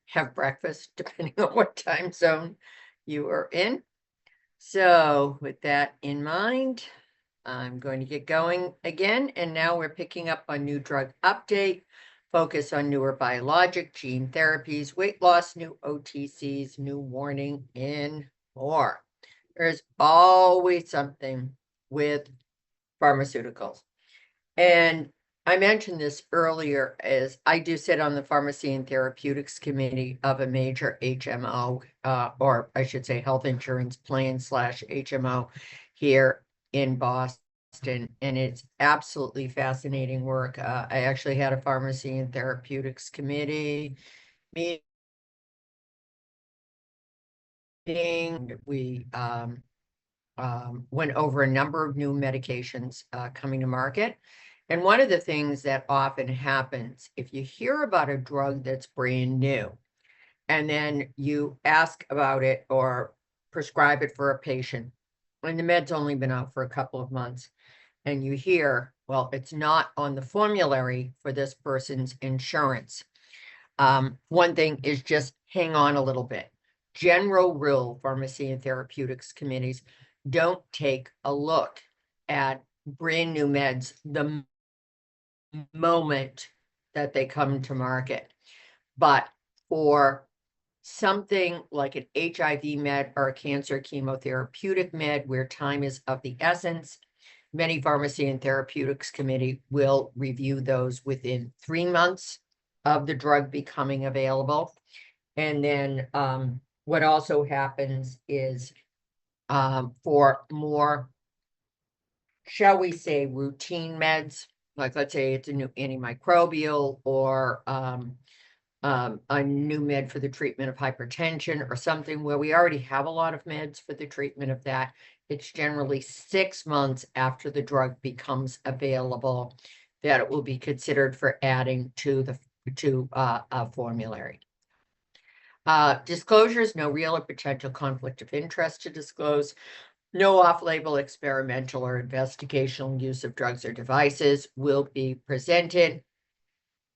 have breakfast, depending on what time zone you are in. So with that in mind, I'm going to get going again. And now we're picking up on new drug update, focus on newer biologic, gene therapies, weight loss, new OTCs, new warning, and more. There's always something with pharmaceuticals. And I mentioned this earlier, as I do sit on the Pharmacy and Therapeutics Committee of a major HMO, or I should say health insurance plan / HMO here in Boston. And it's absolutely fascinating work. I actually had a Pharmacy and Therapeutics Committee meeting. We went over a number of new medications coming to market. And one of the things that often happens, if you hear about a drug that's brand new, and then you ask about it or prescribe it for a patient, and the med's only been out for a couple of months, and you hear, well, it's not on the formulary for this person's insurance. One thing is just hang on a little bit. General rule, Pharmacy and Therapeutics Committees don't take a look at brand new meds the moment that they come to market. But for something like an HIV med or a cancer chemotherapeutic med where time is of the essence, many Pharmacy and Therapeutics Committee will review those within 3 months of the drug becoming available. And then what also happens is for more, shall we say, routine meds, like let's say it's a new antimicrobial or a new med for the treatment of hypertension or something where we already have a lot of meds for the treatment of that, it's generally 6 months after the drug becomes available that it will be considered for adding to a formulary. Disclosures, no real or potential conflict of interest to disclose. No off-label experimental or investigational use of drugs or devices will be presented.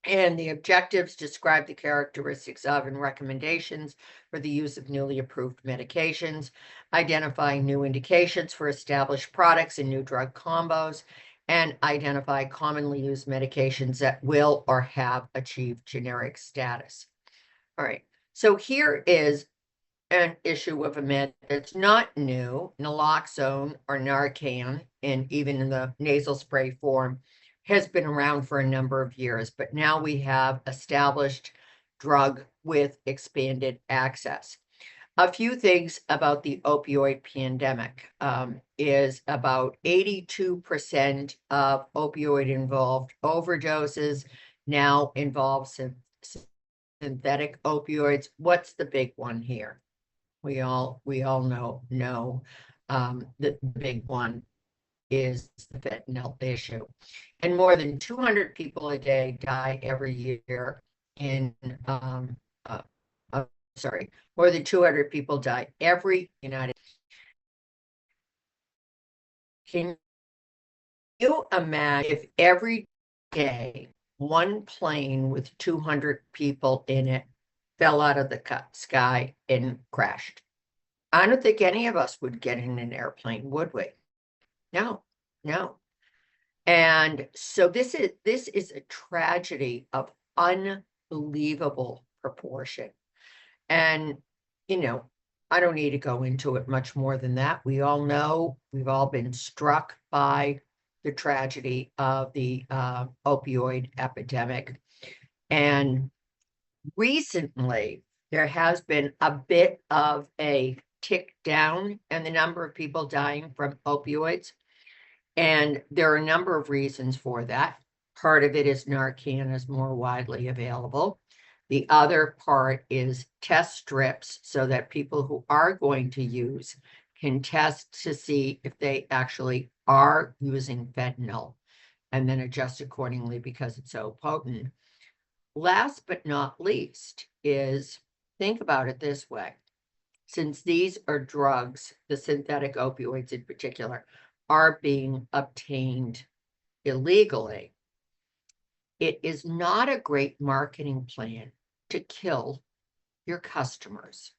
And the objectives describe the characteristics of and recommendations for the use of newly approved medications, identifying new indications for established products and new drug combos, and identify commonly used medications that will or have achieved generic status. All right, so here is an issue of a med that's not new. Naloxone or Narcan, and even in the nasal spray form, has been around for a number of years, but now we have established drug with expanded access. A few things about the opioid pandemic is about 82% of opioid-involved overdoses now involve synthetic opioids. What's the big one here? We all know the big one is the fentanyl issue. And more than 200 people a day die every year in, more than 200 people die every United States. Can you imagine if every day one plane with 200 people in it fell out of the sky and crashed? I don't think any of us would get in an airplane, would we? No. And so this is a tragedy of unbelievable proportion. And, I don't need to go into it much more than that. We all know, we've all been struck by the tragedy of the opioid epidemic. And recently, there has been a bit of a tick down in the number of people dying from opioids. And there are a number of reasons for that. Part of it is Narcan is more widely available. The other part is test strips so that people who are going to use can test to see if they actually are using fentanyl and then adjust accordingly because it's so potent. Last but not least is, think about it this way. Since these are drugs, the synthetic opioids in particular, are being obtained illegally, it is not a great marketing plan to kill your customers.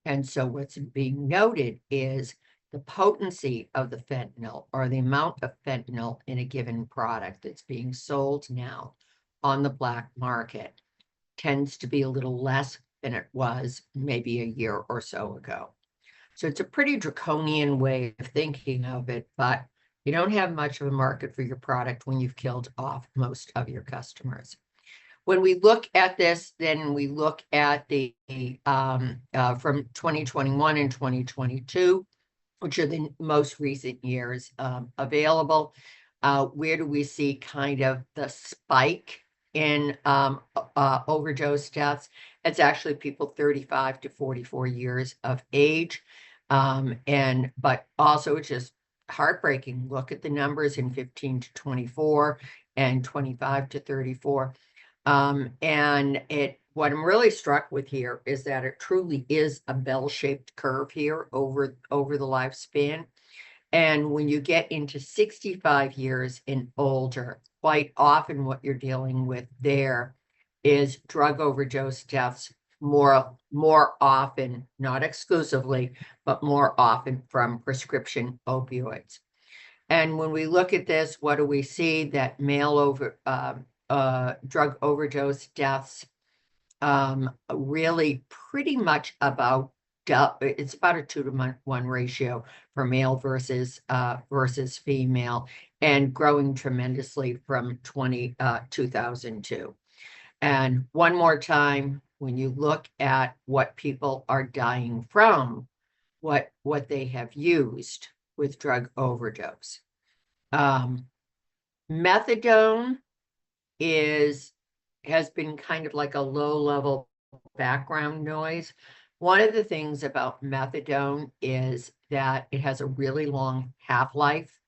And so what's being noted is the potency of the fentanyl, or the amount of fentanyl in a given product that's being sold now on the black market, tends to be a little less than it was maybe a year or so ago. So it's a pretty draconian way of thinking of it, but you don't have much of a market for your product when you've killed off most of your customers. When we look at this, then we look at the from 2021 and 2022, which are the most recent years available. Where do we see kind of the spike in overdose deaths? It's actually people 35 to 44 years of age. But also it's just heartbreaking. Look at the numbers in 15 to 24 and 25 to 34. What I'm really struck with here is that it truly is a bell-shaped curve here over the lifespan. And when you get into 65 years and older, quite often what you're dealing with there is drug overdose deaths more often, not exclusively, but more often from prescription opioids. And when we look at this, what do we see? That male drug overdose deaths really pretty much about it's about a 2-to-1 ratio for male versus female, and growing tremendously from 2002. And one more time, when you look at what people are dying from, what they have used with drug overdose. Methadone has been kind of like a low-level background noise. One of the things about methadone is that it has a really long half-life,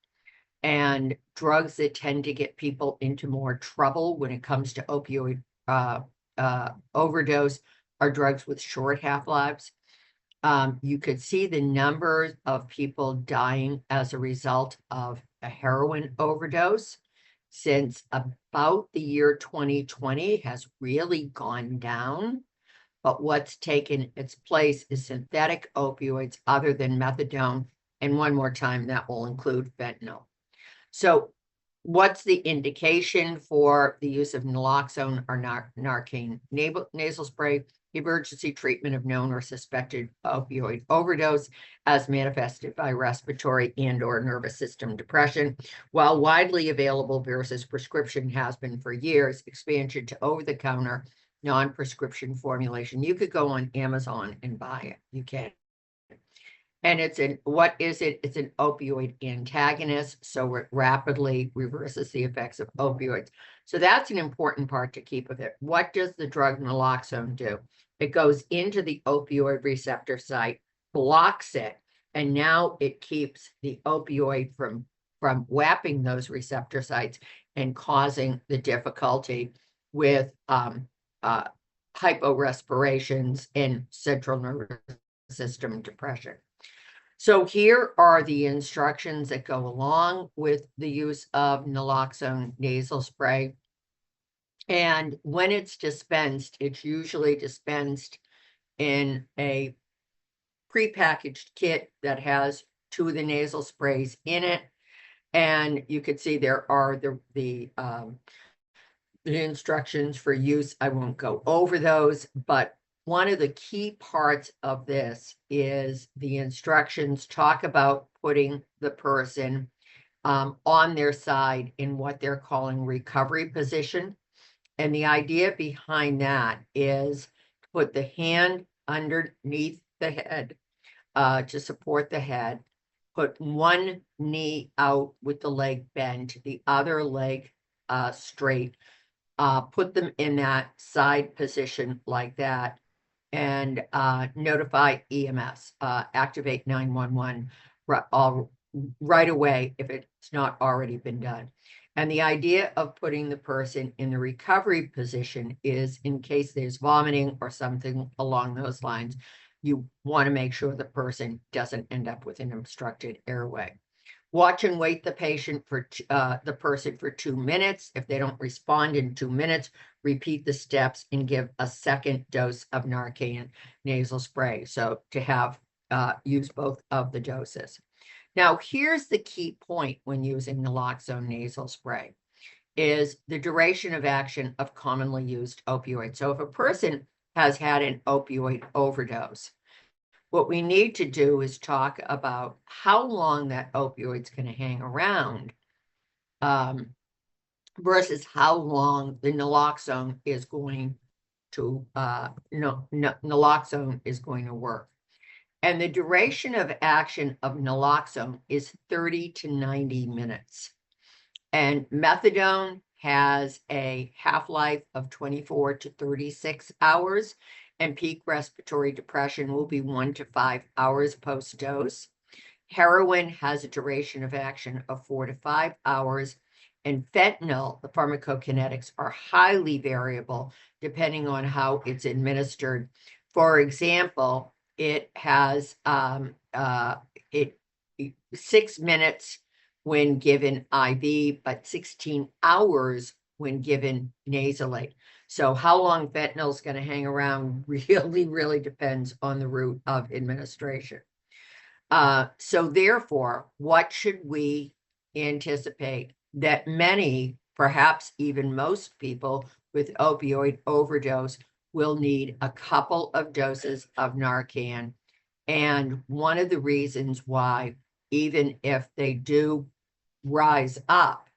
and drugs that tend to get people into more trouble when it comes to opioid overdose are drugs with short half-lives. You could see the numbers of people dying as a result of a heroin overdose since about the year 2020 has really gone down. But what's taken its place is synthetic opioids other than methadone. And one more time, that will include fentanyl. So what's the indication for the use of naloxone or Narcan nasal spray? Emergency treatment of known or suspected opioid overdose as manifested by respiratory and/or nervous system depression. While widely available versus prescription has been for years, expansion to over-the-counter non-prescription formulation. You could go on Amazon and buy it. You can. And what is it? It's an opioid antagonist, so it rapidly reverses the effects of opioids. So that's an important part to keep with it. What does the drug naloxone do? It goes into the opioid receptor site, blocks it, and now it keeps the opioid from whapping those receptor sites and causing the difficulty with hyporespirations and central nervous system depression. So here are the instructions that go along with the use of naloxone nasal spray. And when it's dispensed, it's usually dispensed in a prepackaged kit that has 2 of the nasal sprays in it. And you can see there are the instructions for use. I won't go over those, but one of the key parts of this is the instructions talk about putting the person on their side in what they're calling recovery position. And the idea behind that is to put the hand underneath the head to support the head, put one knee out with the leg bent, the other leg straight, put them in that side position like that, and notify EMS, activate 911 right away if it's not already been done. And the idea of putting the person in the recovery position is in case there's vomiting or something along those lines, you want to make sure the person doesn't end up with an obstructed airway. Watch and wait the patient for the person for 2 minutes. If they don't respond in 2 minutes, repeat the steps and give a second dose of Narcan nasal spray. So to have use both of the doses. Now, here's the key point when using naloxone nasal spray is the duration of action of commonly used opioids. So if a person has had an opioid overdose, what we need to do is talk about how long that opioid's going to hang around versus how long the naloxone is going to naloxone is going to work. And the duration of action of naloxone is 30 to 90 minutes. And methadone has a half-life of 24 to 36 hours, and peak respiratory depression will be 1 to 5 hours post-dose. Heroin has a duration of action of 4 to 5 hours, and fentanyl, the pharmacokinetics are highly variable depending on how it's administered. For example, it has 6 minutes when given IV, but 16 hours when given nasally. So how long fentanyl is going to hang around really depends on the route of administration. So therefore, what should we anticipate? That many, perhaps even most people with opioid overdose will need a couple of doses of Narcan. And one of the reasons why, even if they do rise up,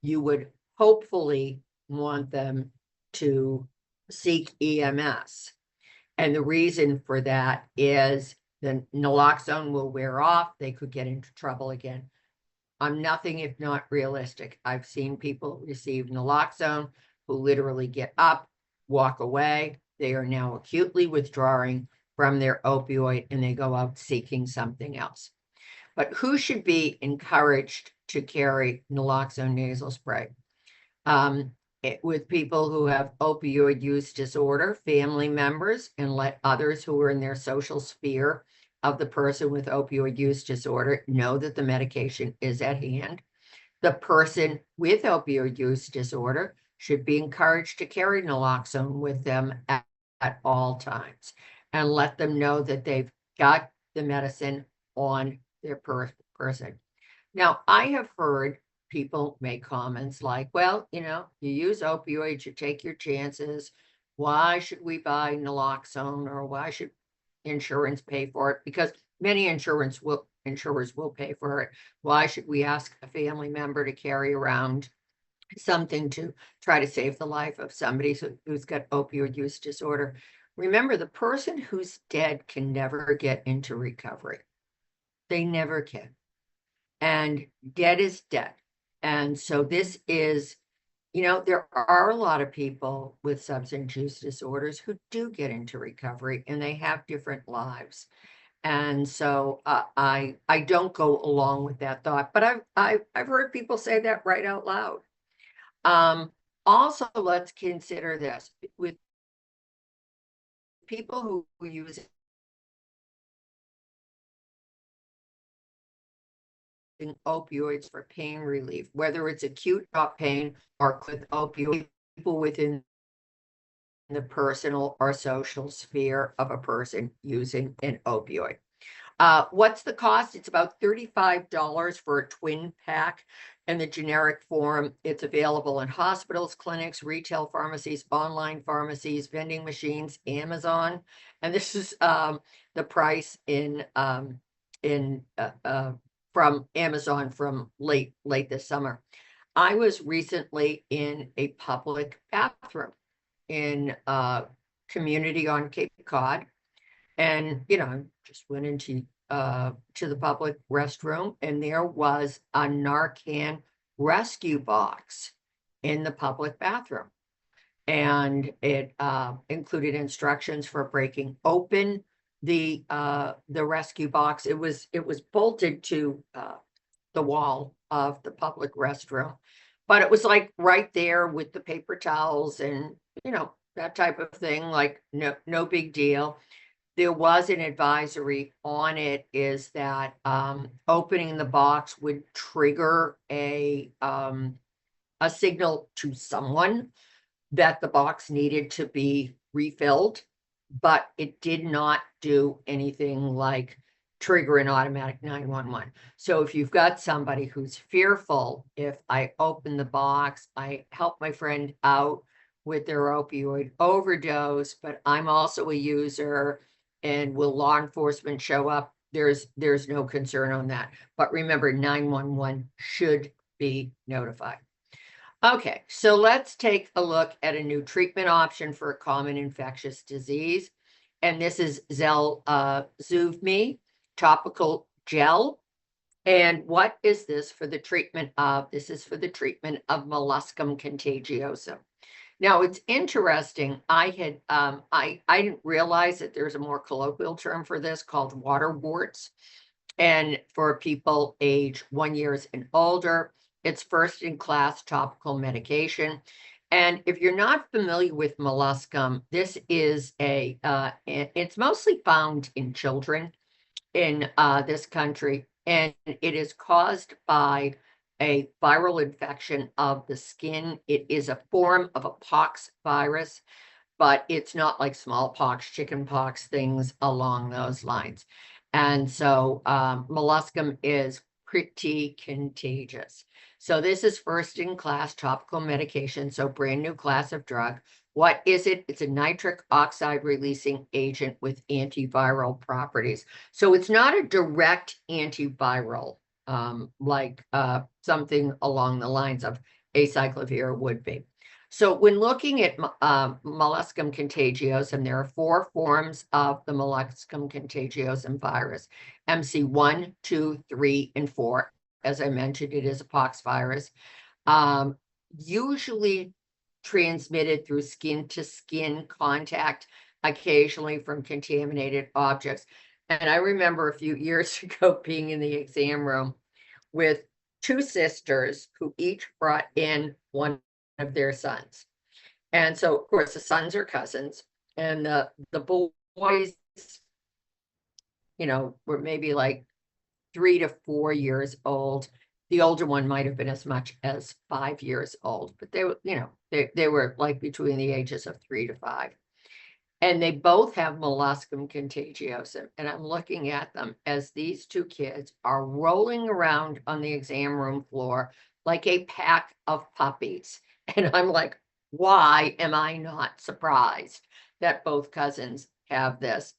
you would hopefully want them to seek EMS. And the reason for that is the naloxone will wear off. They could get into trouble again. I'm nothing if not realistic. I've seen people receive naloxone who literally get up, walk away. They are now acutely withdrawing from their opioid and they go out seeking something else. But who should be encouraged to carry naloxone nasal spray? With people who have opioid use disorder, family members, and let others who are in their social sphere of the person with opioid use disorder know that the medication is at hand. The person with opioid use disorder should be encouraged to carry naloxone with them at all times and let them know that they've got the medicine on their person. Now, I have heard people make comments like, well, you use opioids, you take your chances. Why should we buy naloxone, or why should insurance pay for it? Because many insurers will pay for it. Why should we ask a family member to carry around something to try to save the life of somebody who's got opioid use disorder? Remember, the person who's dead can never get into recovery. They never can. And dead is dead. And so this is, there are a lot of people with substance use disorders who do get into recovery and they have different lives. And so I don't go along with that thought, but I've heard people say that right out loud. Also, let's consider this with people who use opioids for pain relief, whether it's acute pain or with opioid, people within the personal or social sphere of a person using an opioid. What's the cost? It's about $35 for a twin pack in the generic form. It's available in hospitals, clinics, retail pharmacies, online pharmacies, vending machines, Amazon. And this is the price from Amazon from late this summer. I was recently in a public bathroom in a community on Cape Cod, and just went into to the public restroom, and there was a Narcan rescue box in the public bathroom, and it included instructions for breaking open the rescue box. It was bolted to the wall of the public restroom, but it was like right there with the paper towels and that type of thing, like no big deal. there was an advisory on it, is that opening the box would trigger a signal to someone that the box needed to be refilled, but it did not do anything like trigger an automatic 911. So if you've got somebody who's fearful, if I open the box, I help my friend out with their opioid overdose, but I'm also a user, and will law enforcement show up? There's no concern on that. But remember, 911 should be notified. Okay, so let's take a look at a new treatment option for a common infectious disease. And this is Zuvme topical gel. And what is this for the treatment of? This is for the treatment of molluscum contagiosum. Now, it's interesting. I didn't realize that there's a more colloquial term for this called water warts. And for people age 1 year and older, it's first-in-class topical medication. And if you're not familiar with molluscum, this is it's mostly found in children in this country, and it is caused by a viral infection of the skin. It is a form of a pox virus, but it's not like smallpox, chickenpox, things along those lines. And so molluscum is pretty contagious. So this is first-in-class topical medication, so brand new class of drug. What is it? It's a nitric oxide releasing agent with antiviral properties. So it's not a direct antiviral like something along the lines of acyclovir would be. So when looking at molluscum contagiosum, there are 4 forms of the molluscum contagiosum virus: MC1, 2, 3, and 4. As I mentioned, it is a pox virus, usually transmitted through skin-to-skin contact, occasionally from contaminated objects. And I remember a few years ago being in the exam room with 2 sisters who each brought in one of their sons. And so, of course, the sons are cousins, and the boys, were maybe like 3 to 4 years old. The older one might have been as much as 5 years old, but they were, they were like between the ages of 3 to 5. And they both have molluscum contagiosum. And I'm looking at them as these 2 kids are rolling around on the exam room floor like a pack of puppies. And I'm like, why am I not surprised that both cousins have this?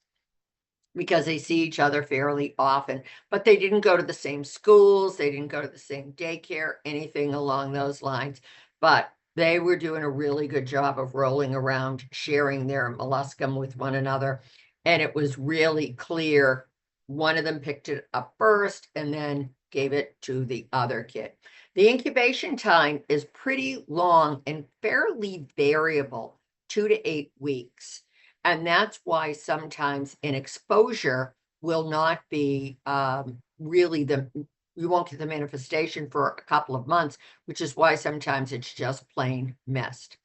Because they see each other fairly often, but they didn't go to the same schools, they didn't go to the same daycare, anything along those lines. But they were doing a really good job of rolling around, sharing their molluscum with one another. And it was really clear. One of them picked it up first and then gave it to the other kid. The incubation time is pretty long and fairly variable, 2 to 8 weeks. And that's why sometimes an exposure will not be really you won't get the manifestation for a couple of months, which is why sometimes it's just plain missed.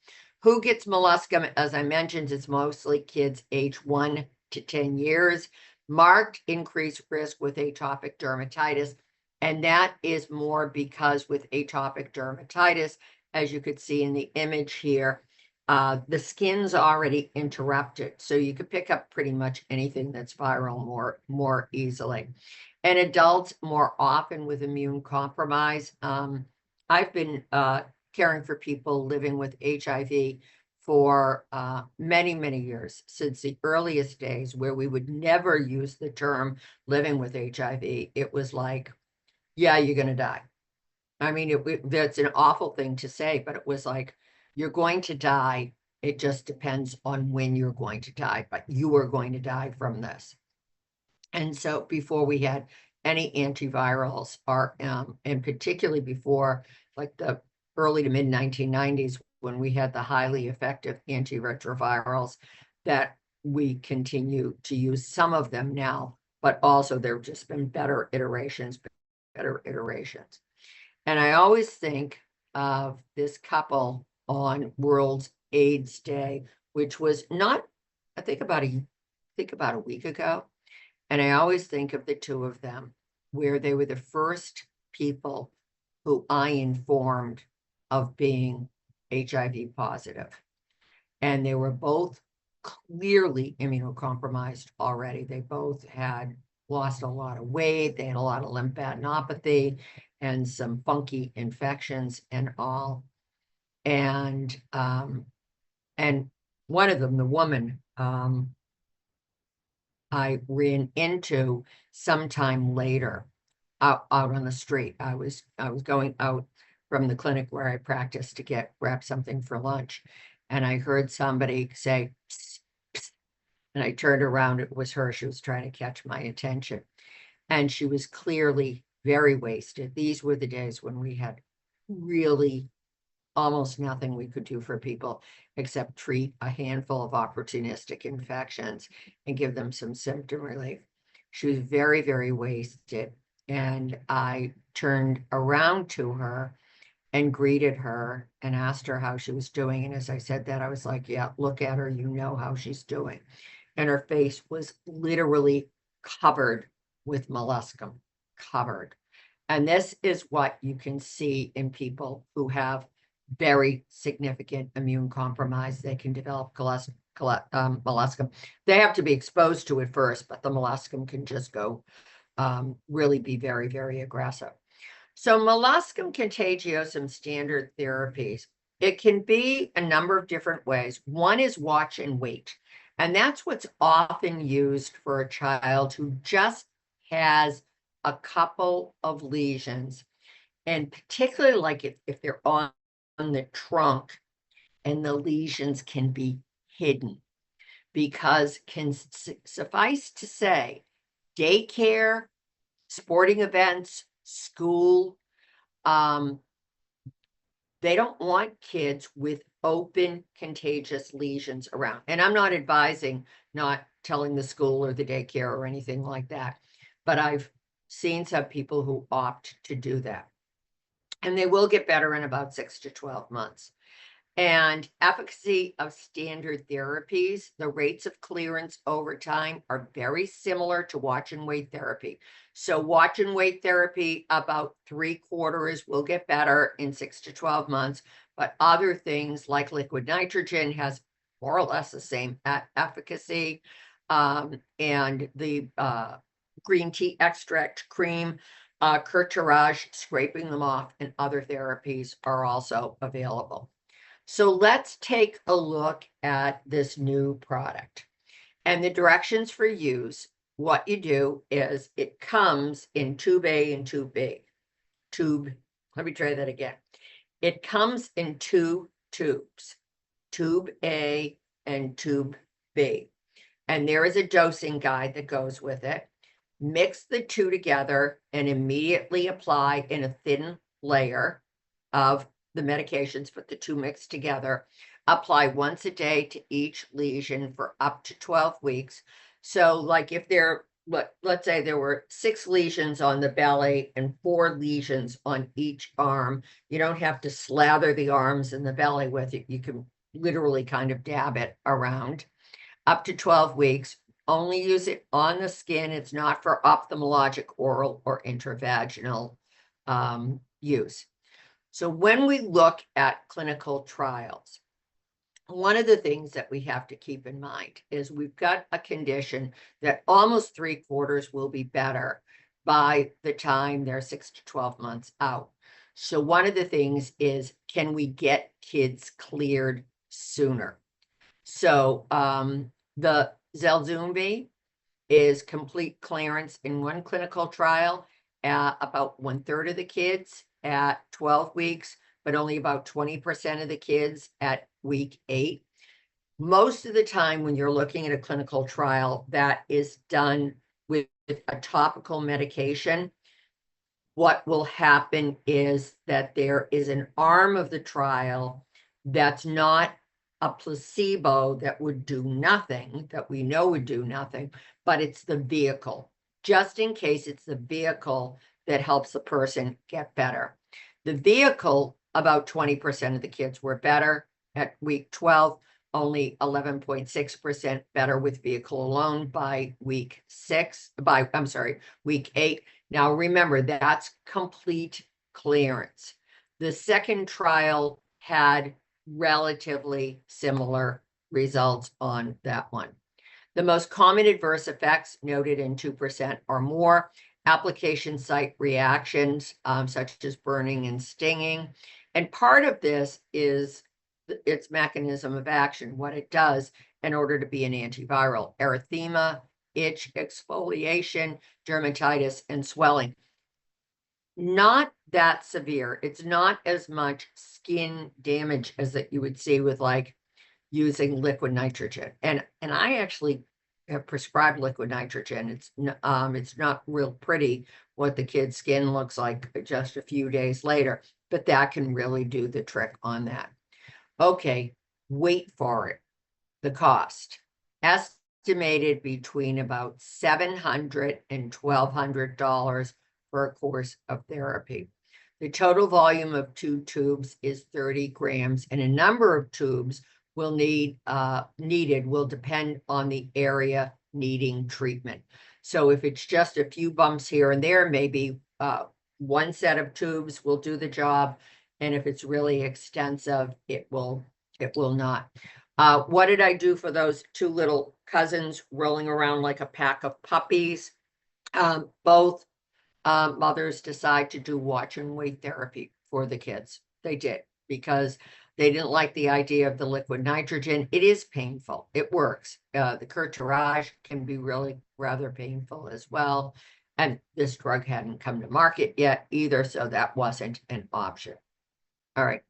Who gets molluscum? As I mentioned, it's mostly kids age 1 to 10 years. Marked increased risk with atopic dermatitis. And that is more because with atopic dermatitis, as you could see in the image here, the skin's already interrupted, so you could pick up pretty much anything that's viral more easily. And adults more often with immune compromise. I've been caring for people living with HIV for many, many years, since the earliest days where we would never use the term living with HIV. It was like, yeah, you're going to die. I mean, that's an awful thing to say, but it was like, you're going to die. It just depends on when you're going to die, but you are going to die from this. And so before we had any antivirals, and particularly before like the early to mid 1990s, when we had the highly effective antiretrovirals, that we continue to use some of them now, but also there have just been better iterations. And I always think of this couple on World AIDS Day, which was not, I think about think about a week ago. And I always think of the two of them, where they were the first people who I informed of being HIV positive. And they were both clearly immunocompromised already. They both had lost a lot of weight. They had a lot of lymphadenopathy and some funky infections and all. And one of them, the woman, I ran into sometime later out on the street. I was going out from the clinic where I practiced to grab something for lunch, and I heard somebody say, "Psst, psst," and I turned around. It was her. She was trying to catch my attention, and she was clearly very wasted. These were the days when we had really almost nothing we could do for people except treat a handful of opportunistic infections and give them some symptom relief. She was very, very wasted. And I turned around to her and greeted her and asked her how she was doing. And as I said that, I was like, yeah, look at her, you know how she's doing. And her face was literally covered with molluscum, covered. And this is what you can see in people who have very significant immune compromise. They can develop molluscum. They have to be exposed to it first, but the molluscum can just go really be very, very aggressive. So molluscum contagiosum standard therapies, it can be a number of different ways. One is watch and wait. And that's what's often used for a child who just has a couple of lesions. And particularly like if they're on the trunk and the lesions can be hidden, because can suffice to say, daycare, sporting events, school, they don't want kids with open contagious lesions around. And I'm not advising not telling the school or the daycare or anything like that, but I've seen some people who opt to do that. And they will get better in about 6 to 12 months. And efficacy of standard therapies, the rates of clearance over time are very similar to watch and wait therapy. So watch and wait therapy, about 3/4 will get better in 6 to 12 months, but other things like liquid nitrogen has more or less the same efficacy. And the green tea extract cream, curturage, scraping them off, and other therapies are also available. So let's take a look at this new product and the directions for use. What you do is it comes in tube A and tube B. Let me try that again. It comes in two tubes, tube A and tube B. And there is a dosing guide that goes with it. Mix the two together and immediately apply in a thin layer of the medications, put the two mixed together, apply once a day to each lesion for up to 12 weeks. So like if let's say there were 6 lesions on the belly and 4 lesions on each arm, you don't have to slather the arms and the belly with it. You can literally kind of dab it around. Up to 12 weeks, only use it on the skin. It's not for ophthalmologic, oral, or intravaginal use. So when we look at clinical trials, one of the things that we have to keep in mind is we've got a condition that almost 3/4 will be better by the time they're 6 to 12 months out. So one of the things is, can we get kids cleared sooner? So the Zelsuvmi is complete clearance in one clinical trial at about 1/3 of the kids at 12 weeks, but only about 20% of the kids at week 8. Most of the time when you're looking at a clinical trial that is done with a topical medication, what will happen is that there is an arm of the trial that's not a placebo that would do nothing, that we know would do nothing, but it's the vehicle, just in case it's the vehicle that helps the person get better. The vehicle, about 20% of the kids were better at week 12, only 11.6% better with vehicle alone by week 8. Now remember, that's complete clearance. The second trial had relatively similar results on that one. The most common adverse effects noted in 2% or more: application site reactions, such as burning and stinging. And part of this is its mechanism of action, what it does in order to be an antiviral: erythema, itch, exfoliation, dermatitis, and swelling. Not that severe. It's not as much skin damage as that you would see with like using liquid nitrogen. And I actually have prescribed liquid nitrogen. It's not real pretty what the kid's skin looks like just a few days later, but that can really do the trick on that. Okay, wait for it. The cost estimated between about $700 and $1,200 for a course of therapy. The total volume of 2 tubes is 30 grams, and a number of tubes needed will depend on the area needing treatment. So if it's just a few bumps here and there, maybe one set of tubes will do the job, and if it's really extensive, it will not. What did I do for those 2 little cousins rolling around like a pack of puppies? Both mothers decide to do watch and wait therapy for the kids. They did, because they didn't like the idea of the liquid nitrogen. It is painful. It works. The curtage can be really rather painful as well. And this drug hadn't come to market yet either, so that wasn't an option. All right.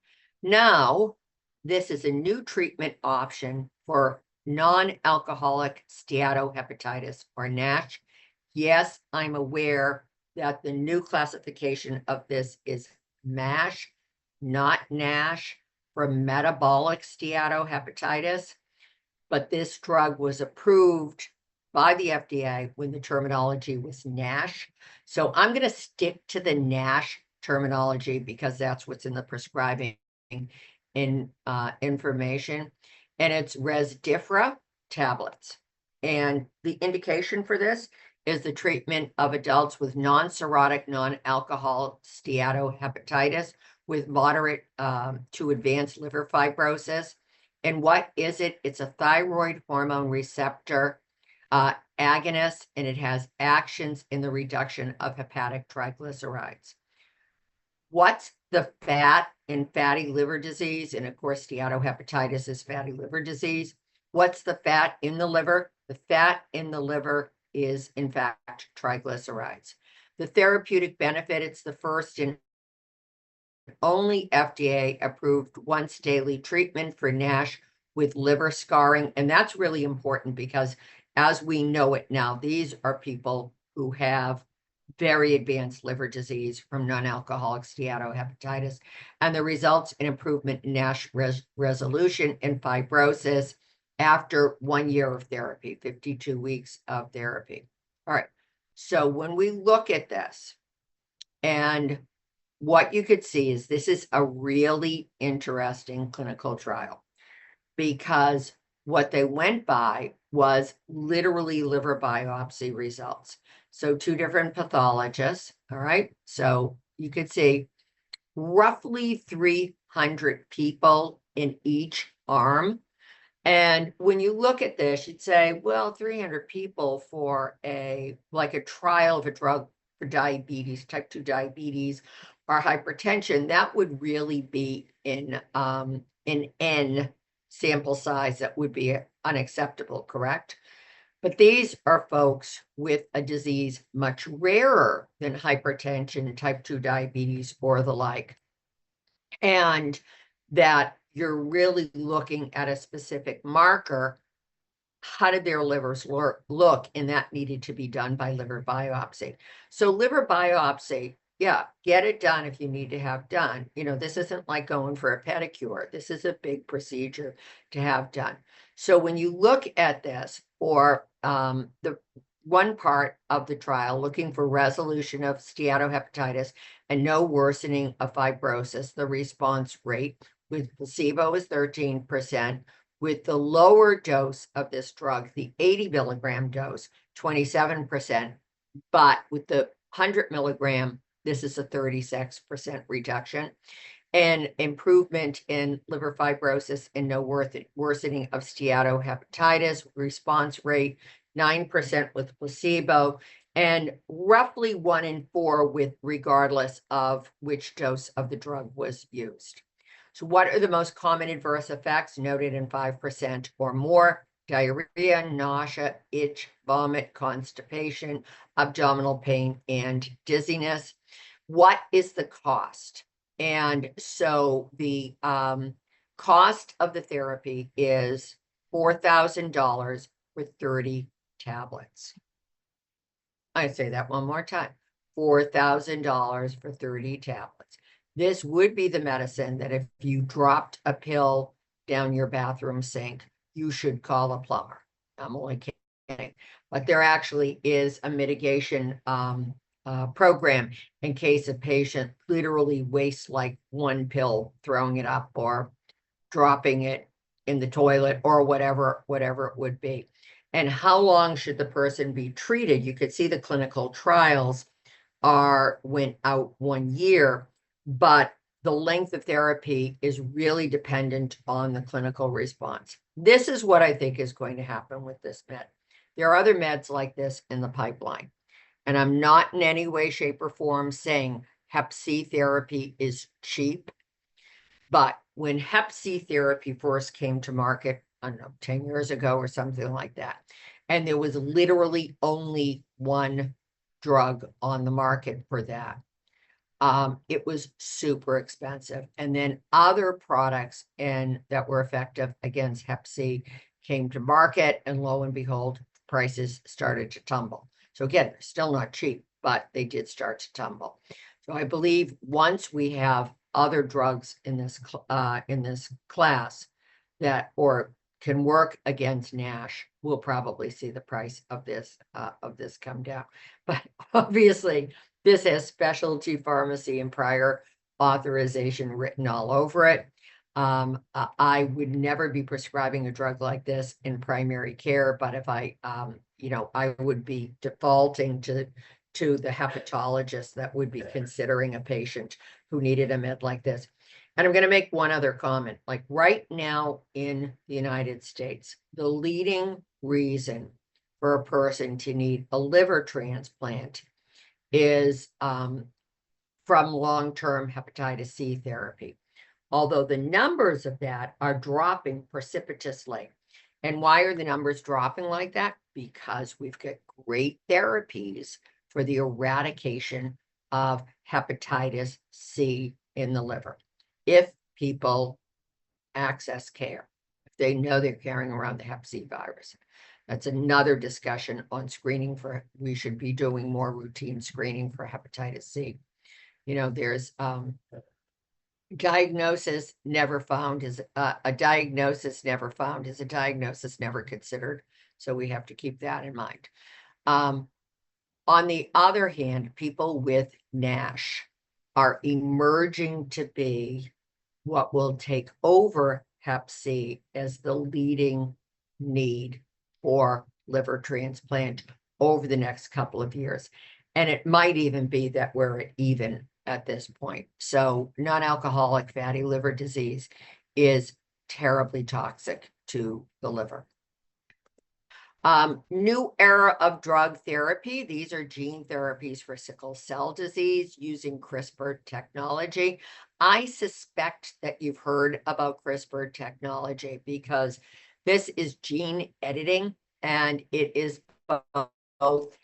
Now, this is a new treatment option for non-alcoholic steatohepatitis, or NASH. Yes, I'm aware that the new classification of this is MASH, not NASH, for metabolic steatohepatitis, but this drug was approved by the FDA when the terminology was NASH. So I'm going to stick to the NASH terminology because that's what's in the prescribing information, and it's Resdifra tablets. And the indication for this is the treatment of adults with non-cirrhotic, non-alcoholic steatohepatitis with moderate to advanced liver fibrosis. And what is it? It's a thyroid hormone receptor agonist, and it has actions in the reduction of hepatic triglycerides. What's the fat in fatty liver disease? And of course, steatohepatitis is fatty liver disease. What's the fat in the liver? The fat in the liver is, in fact, triglycerides. The therapeutic benefit: it's the first and only FDA-approved once-daily treatment for NASH with liver scarring. And that's really important because, as we know it now, these are people who have very advanced liver disease from non-alcoholic steatohepatitis, and the results in improvement in NASH resolution and fibrosis after 1 year of therapy, 52 weeks of therapy. All right, so when we look at this, and what you could see is this is a really interesting clinical trial, because what they went by was literally liver biopsy results. So 2 different pathologists, all right? So you could see roughly 300 people in each arm. And when you look at this, you'd say, well, 300 people for a trial of a drug for diabetes, type 2 diabetes or hypertension, that would really be in an N sample size that would be unacceptable, correct? But these are folks with a disease much rarer than hypertension, type 2 diabetes, or the like. And that you're really looking at a specific marker. How did their livers look? And that needed to be done by liver biopsy. So liver biopsy, yeah, get it done if you need to have done. You know, this isn't like going for a pedicure. This is a big procedure to have done. So when you look at this, or the one part of the trial looking for resolution of steatohepatitis and no worsening of fibrosis, the response rate with placebo is 13%, With the lower dose of this drug, the 80 milligram dose, 27%, but with the 100 milligram, this is a 36% reduction, and improvement in liver fibrosis and no worsening of steatohepatitis, response rate 9% with placebo, and roughly 1 in 4 with regardless of which dose of the drug was used. So what are the most common adverse effects noted in 5% or more? Diarrhea, nausea, itch, vomit, constipation, abdominal pain, and dizziness. What is the cost? And so the cost of the therapy is $4,000 for 30 tablets. I say that one more time, $4,000 for 30 tablets. This would be the medicine that if you dropped a pill down your bathroom sink, you should call a plumber. I'm only kidding. But there actually is a mitigation program in case a patient literally wastes like one pill, throwing it up or dropping it in the toilet or whatever it would be. And how long should the person be treated? You could see the clinical trials went out 1 year, but the length of therapy is really dependent on the clinical response. This is what I think is going to happen with this med. There are other meds like this in the pipeline. And I'm not in any way, shape, or form saying Hep C therapy is cheap. But when Hep C therapy first came to market, I don't know, 10 years ago or something like that, and there was literally only one drug on the market for that, it was super expensive. And then other products that were effective against Hep C came to market, and lo and behold, prices started to tumble. So again, they're still not cheap, but they did start to tumble. So I believe once we have other drugs in this class that or can work against NASH, we'll probably see the price of this come down. But obviously, this has specialty pharmacy and prior authorization written all over it. I would never be prescribing a drug like this in primary care, but if I would be defaulting to the hepatologist that would be considering a patient who needed a med like this. And I'm going to make one other comment. Like right now in the United States, the leading reason for a person to need a liver transplant is from long-term hepatitis C therapy. Although the numbers of that are dropping precipitously. And why are the numbers dropping like that? Because we've got great therapies for the eradication of hepatitis C in the liver. If people access care, if they know they're carrying around the hep C virus. That's another discussion on screening we should be doing more routine screening for hepatitis C. There's diagnosis never found is a diagnosis never found is a diagnosis never considered. So we have to keep that in mind. On the other hand, people with NASH are emerging to be what will take over Hep C as the leading need for liver transplant over the next couple of years. And it might even be that we're even at this point. So non-alcoholic fatty liver disease is terribly toxic to the liver. New era of drug therapy. These are gene therapies for sickle cell disease using CRISPR technology. I suspect that you've heard about CRISPR technology because this is gene editing, and it is both,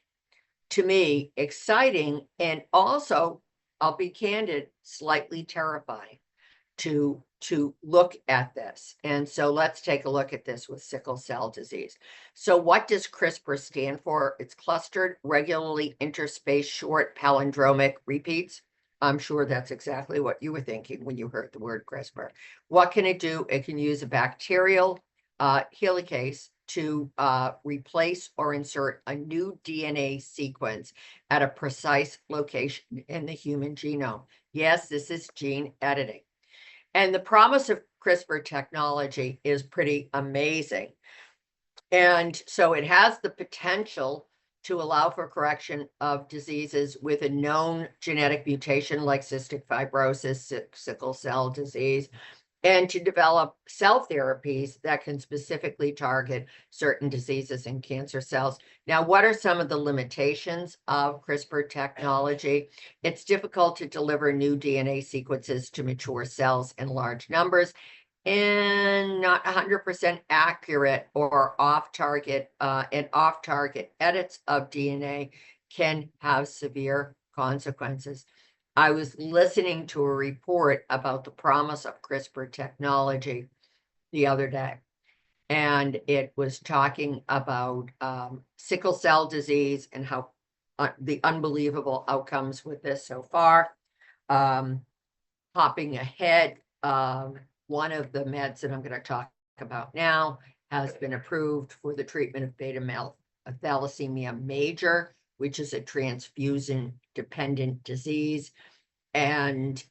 to me, exciting and also, I'll be candid, slightly terrifying to look at this. And so let's take a look at this with sickle cell disease. So what does CRISPR stand for? It's clustered, regularly interspaced, short palindromic repeats. I'm sure that's exactly what you were thinking when you heard the word CRISPR. What can it do? It can use a bacterial helicase to replace or insert a new DNA sequence at a precise location in the human genome. Yes, this is gene editing. And the promise of CRISPR technology is pretty amazing. And so it has the potential to allow for correction of diseases with a known genetic mutation like cystic fibrosis, sickle cell disease, and to develop cell therapies that can specifically target certain diseases and cancer cells. Now, what are some of the limitations of CRISPR technology? It's difficult to deliver new DNA sequences to mature cells in large numbers, and not 100% accurate or off-target, and off-target edits of DNA can have severe consequences. I was listening to a report about the promise of CRISPR technology the other day, and it was talking about sickle cell disease and how the unbelievable outcomes with this so far. Hopping ahead, one of the meds that I'm going to talk about now has been approved for the treatment of beta thalassemia major, which is a transfusion-dependent disease. And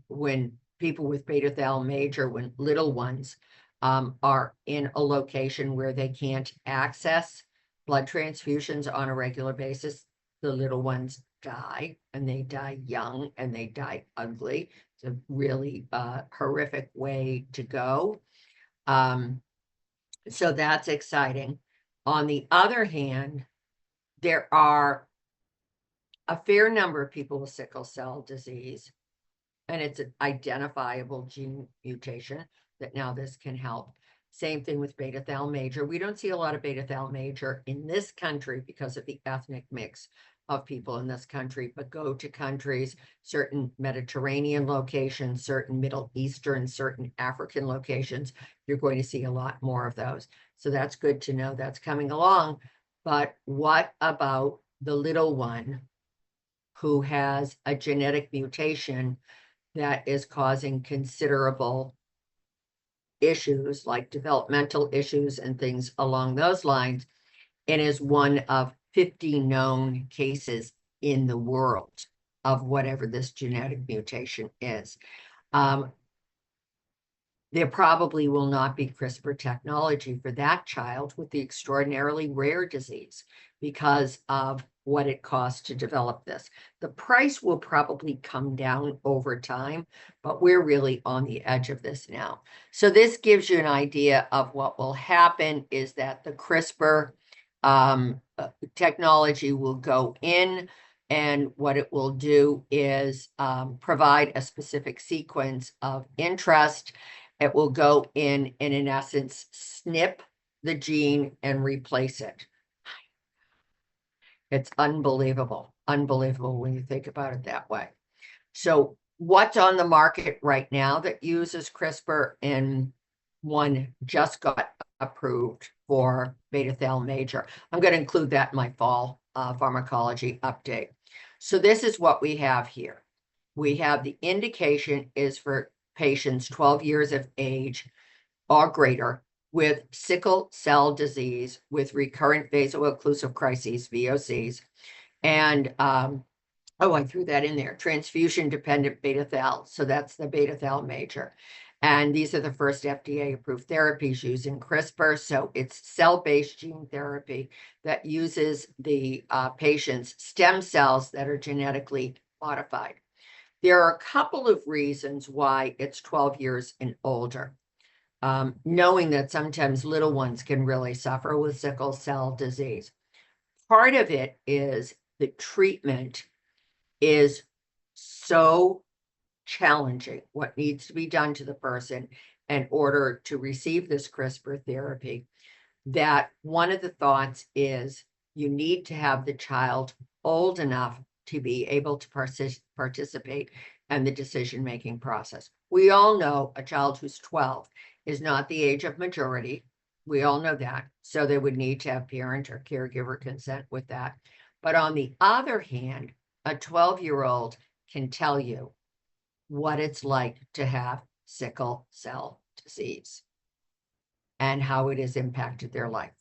when people with beta thal major, when little ones are in a location where they can't access blood transfusions on a regular basis, the little ones die, and they die young, and they die ugly. It's a really horrific way to go. So that's exciting. On the other hand, there are a fair number of people with sickle cell disease, and it's an identifiable gene mutation that now this can help. Same thing with beta thal major. We don't see a lot of beta thal major in this country because of the ethnic mix of people in this country, but go to countries, certain Mediterranean locations, certain Middle Eastern, certain African locations, you're going to see a lot more of those. So that's good to know that's coming along. But what about the little one who has a genetic mutation that is causing considerable issues like developmental issues and things along those lines, and is one of 50 known cases in the world of whatever this genetic mutation is? There probably will not be CRISPR technology for that child with the extraordinarily rare disease because of what it costs to develop this. The price will probably come down over time, but we're really on the edge of this now. So this gives you an idea of what will happen is that the CRISPR technology will go in, and what it will do is provide a specific sequence of interest. It will go in essence, snip the gene and replace it. It's unbelievable, unbelievable when you think about it that way. So what's on the market right now that uses CRISPR, and one just got approved for beta thal major. I'm going to include that in my fall pharmacology update. So this is what we have here. We have the indication is for patients 12 years of age or greater with sickle cell disease with recurrent vaso-occlusive crises, VOCs, and oh, I threw that in there, transfusion-dependent beta thal. So that's the beta thal major. And these are the first FDA-approved therapies using CRISPR. So it's cell-based gene therapy that uses the patient's stem cells that are genetically modified. There are a couple of reasons why it's 12 years and older. Knowing that sometimes little ones can really suffer with sickle cell disease. Part of it is the treatment is so challenging, what needs to be done to the person in order to receive this CRISPR therapy, that one of the thoughts is you need to have the child old enough to be able to participate in the decision-making process. We all know a child who's 12 is not the age of majority. We all know that. So they would need to have parent or caregiver consent with that. But on the other hand, a 12-year-old can tell you what it's like to have sickle cell disease and how it has impacted their life.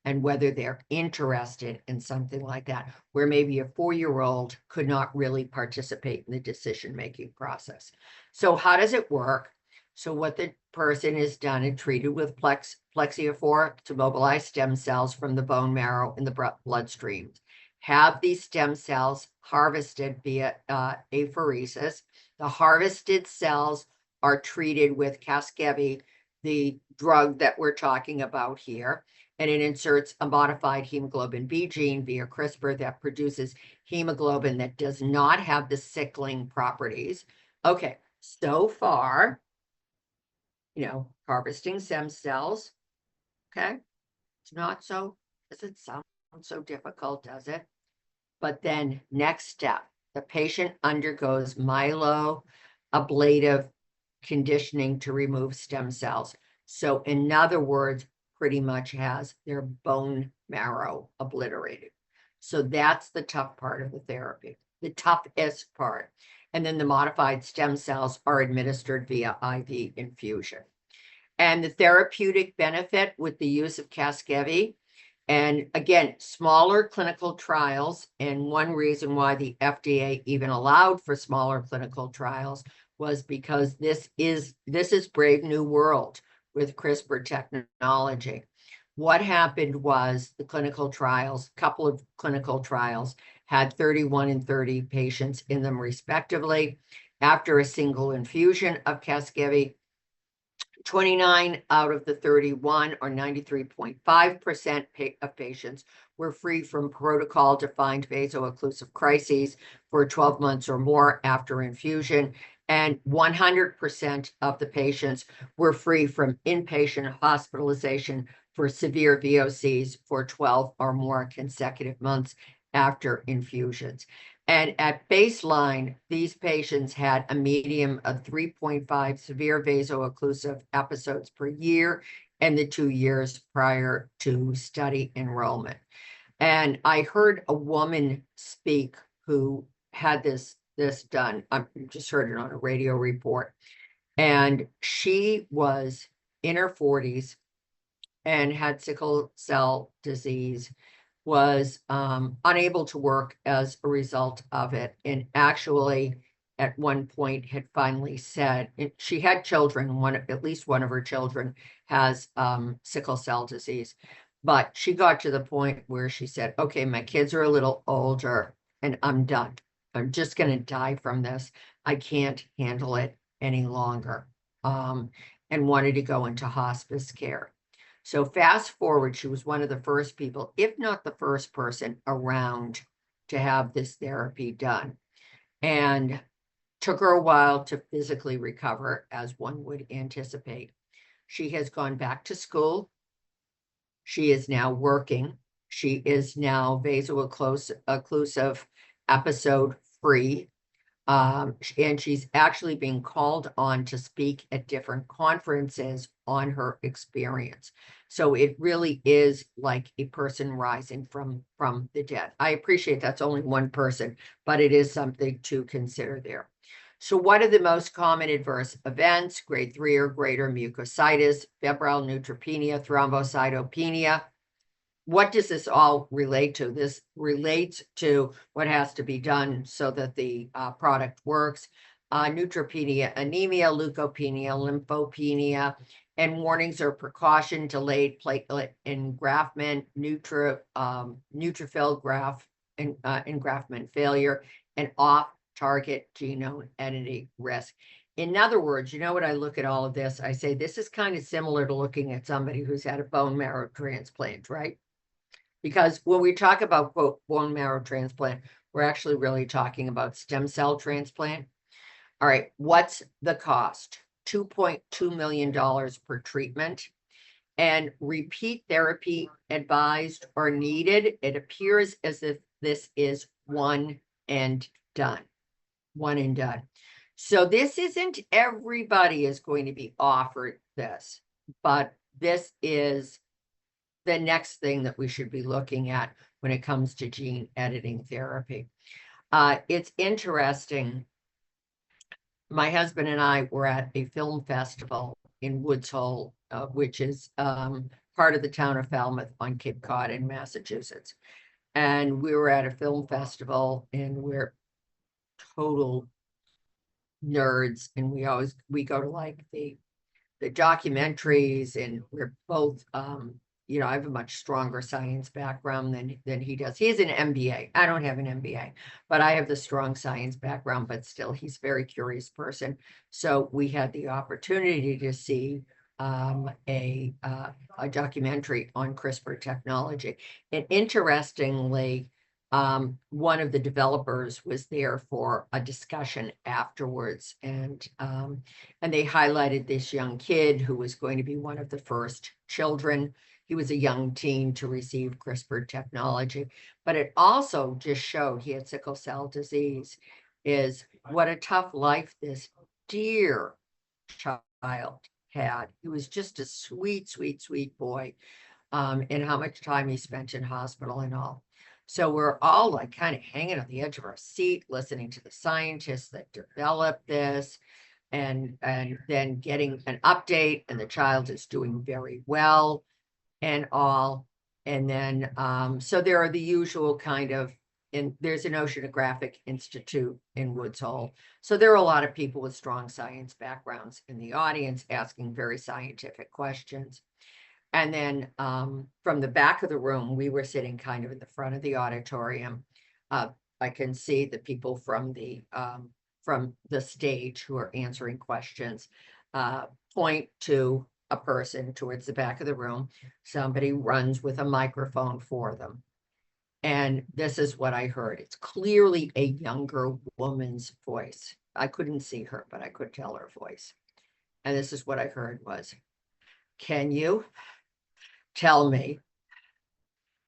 and whether they're interested in something like that, where maybe a 4-year-old could not really participate in the decision-making process. So how does it work? So what the person is done and treated with plexiafor to mobilize stem cells from the bone marrow in the bloodstream. Have these stem cells harvested via apheresis. The harvested cells are treated with Casgevy, the drug that we're talking about here, and it inserts a modified hemoglobin B gene via CRISPR that produces hemoglobin that does not have the sickling properties. Okay, so far, harvesting stem cells, okay? It's not so, doesn't sound so difficult, does it? But then next step, the patient undergoes myeloablative conditioning to remove stem cells. So in other words, pretty much has their bone marrow obliterated. So that's the tough part of the therapy, the toughest part. And then the modified stem cells are administered via IV infusion. And the therapeutic benefit with the use of Casgevy, and again, smaller clinical trials, and one reason why the FDA even allowed for smaller clinical trials was because this is brave new world with CRISPR technology. What happened was the clinical trials, couple of clinical trials, had 31 and 30 patients in them respectively. After a single infusion of Casgevy, 29 out of the 31, or 93.5% of patients, were free from protocol-defined vaso-occlusive crises for 12 months or more after infusion, and 100% of the patients were free from inpatient hospitalization for severe VOCs for 12 or more consecutive months after infusions. And at baseline, these patients had a median of 3.5 severe vaso-occlusive episodes per year in the 2 years prior to study enrollment. And I heard a woman speak who had this done. I just heard it on a radio report. And she was in her 40s and had sickle cell disease, was unable to work as a result of it, and actually at one point had finally said, she had children, at least one of her children has sickle cell disease, but she got to the point where she said, okay, my kids are a little older and I'm done. I'm just going to die from this. I can't handle it any longer, and wanted to go into hospice care. So fast forward, she was one of the first people, if not the first person around to have this therapy done. And took her a while to physically recover, as one would anticipate. She has gone back to school. She is now working. She is now vaso-occlusive episode free. And she's actually being called on to speak at different conferences on her experience. So it really is like a person rising from the dead. I appreciate that's only one person, but it is something to consider there. So what are the most common adverse events? Grade 3 or greater mucositis, febrile neutropenia, thrombocytopenia. What does this all relate to? This relates to what has to be done so that the product works. Neutropenia, anemia, leukopenia, lymphopenia, and warnings or precaution, delayed platelet engraftment, neutrophil engraftment failure, and off-target genome editing risk. In other words, when I look at all of this, I say this is kind of similar to looking at somebody who's had a bone marrow transplant, right? Because when we talk about, quote, bone marrow transplant, we're actually really talking about stem cell transplant. All right, what's the cost? $2.2 million per treatment. And repeat therapy advised or needed. It appears as if this is one and done. One and done. So this isn't everybody is going to be offered this, but this is the next thing that we should be looking at when it comes to gene editing therapy. It's interesting. My husband and I were at a film festival in Woods Hole, which is part of the town of Falmouth on Cape Cod in Massachusetts. And we were at a film festival, and we're total nerds, and we go to like the documentaries, and we're both I have a much stronger science background than he does. He has an MBA. I don't have an MBA, but I have the strong science background, but still he's a very curious person. So we had the opportunity to see a documentary on CRISPR technology. And interestingly, one of the developers was there for a discussion afterwards, and they highlighted this young kid who was going to be one of the first children. He was a young teen to receive CRISPR technology, but it also just showed he had sickle cell disease. Is what a tough life this dear child had. He was just a sweet, sweet, sweet boy, and how much time he spent in hospital and all. So we're all like kind of hanging on the edge of our seat, listening to the scientists that developed this, and then getting an update, and the child is doing very well and all. And then so there are the usual kind of, and there's an Oceanographic Institute in Woods Hole. So there are a lot of people with strong science backgrounds in the audience asking very scientific questions. And then from the back of the room, we were sitting kind of in the front of the auditorium. I can see the people from the stage who are answering questions point to a person towards the back of the room. Somebody runs with a microphone for them. And this is what I heard. It's clearly a younger woman's voice. I couldn't see her, but I could tell her voice. And this is what I heard was, "Can you tell me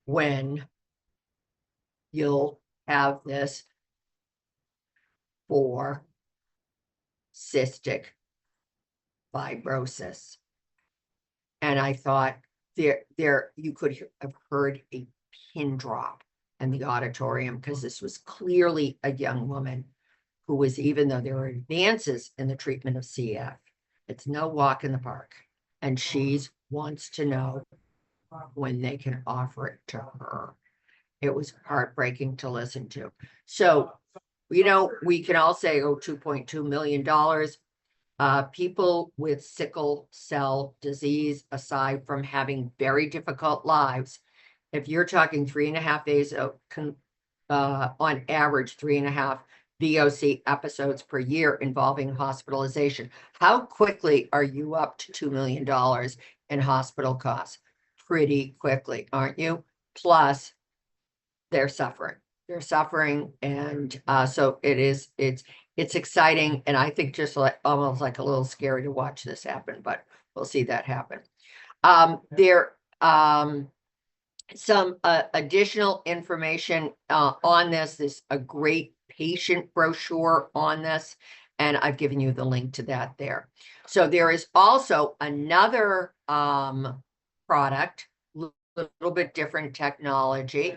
when you'll have this for cystic fibrosis?" And I thought there you could have heard a pin drop in the auditorium, because this was clearly a young woman who was, even though there were advances in the treatment of CF, it's no walk in the park. And she wants to know when they can offer it to her. It was heartbreaking to listen to. So, we can all say, oh, $2.2 million. People with sickle cell disease, aside from having very difficult lives, if you're talking 3.5 days on average, 3.5 VOC episodes per year involving hospitalization, how quickly are you up to $2 million in hospital costs? Pretty quickly, aren't you? Plus, they're suffering. And so it's exciting, and I think just like almost like a little scary to watch this happen, but we'll see that happen. There some additional information on this. There's a great patient brochure on this, and I've given you the link to that there. So there is also another product, little bit different technology,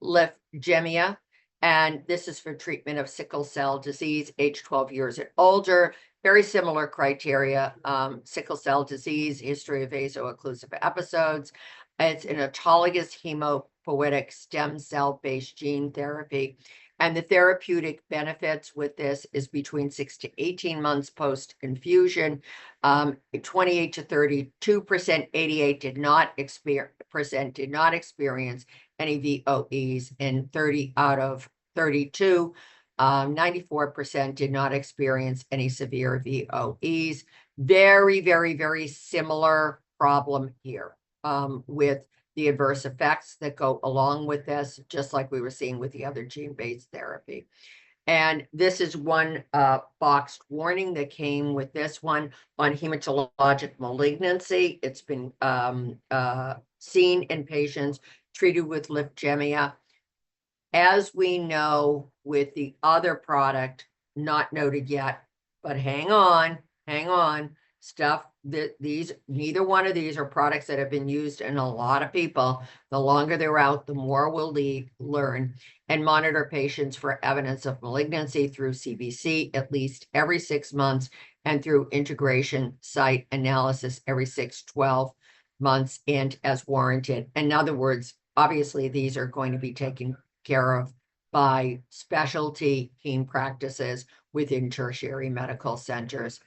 Lyfgenia, and this is for treatment of sickle cell disease, age 12 years and older. Very similar criteria, sickle cell disease, history of vaso-occlusive episodes. It's an autologous hematopoietic stem cell-based gene therapy. And the therapeutic benefits with this is between 6 to 18 months post-infusion. 28 to 32%, 88% did not experience any VOEs, and 30 out of 32, 94% did not experience any severe VOEs. Very, very, very similar problem here with the adverse effects that go along with this, just like we were seeing with the other gene-based therapy. And this is one boxed warning that came with this one on hematologic malignancy. It's been seen in patients treated with Lyfgenia. As we know with the other product, not noted yet, but hang on, stuff that neither one of these are products that have been used in a lot of people. The longer they're out, the more we'll learn and monitor patients for evidence of malignancy through CBC at least every 6 months, and through integration site analysis every 6, 12, months and as warranted. In other words, obviously, these are going to be taken care of by specialty heme practices within tertiary medical centers.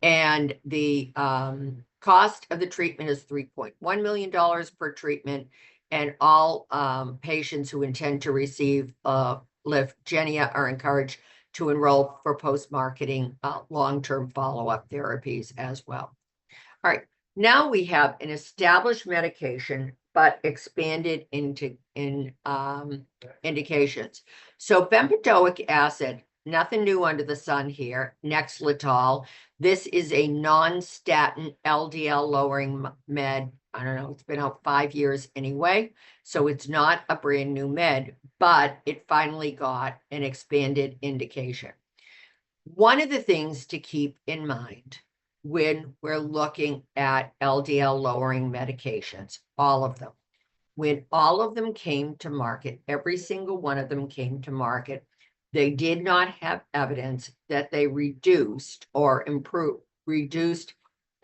And the cost of the treatment is $3.1 million per treatment. And all patients who intend to receive Lyfgenia are encouraged to enroll for post-marketing long-term follow-up therapies as well. All right, now we have an established medication, but expanded into indications. So bempedoic acid, nothing new under the sun here. Nexletol. This is a non-statin LDL lowering med. I don't know, it's been out 5 years anyway, so it's not a brand new med, but it finally got an expanded indication. One of the things to keep in mind when we're looking at LDL lowering medications, all of them, when all of them came to market, every single one of them came to market, they did not have evidence that they reduced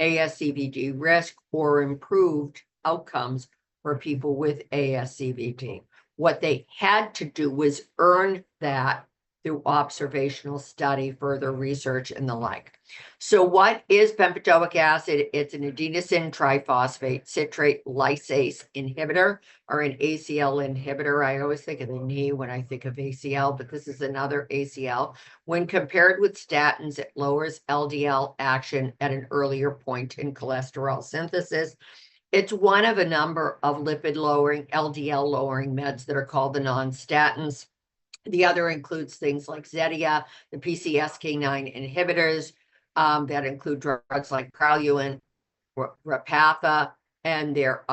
ASCVD risk or improved outcomes for people with ASCVD. What they had to do was earn that through observational study, further research, and the like. So what is bempedoic acid? It's an adenosine triphosphate citrate lysase inhibitor, or an ACL inhibitor. I always think of the knee when I think of ACL, but this is another ACL. When compared with statins, it lowers LDL action at an earlier point in cholesterol synthesis. It's one of a number of lipid-lowering, LDL-lowering meds that are called the non-statins. The other includes things like Zetia, the PCSK9 inhibitors that include drugs like Praluent, Repatha, and there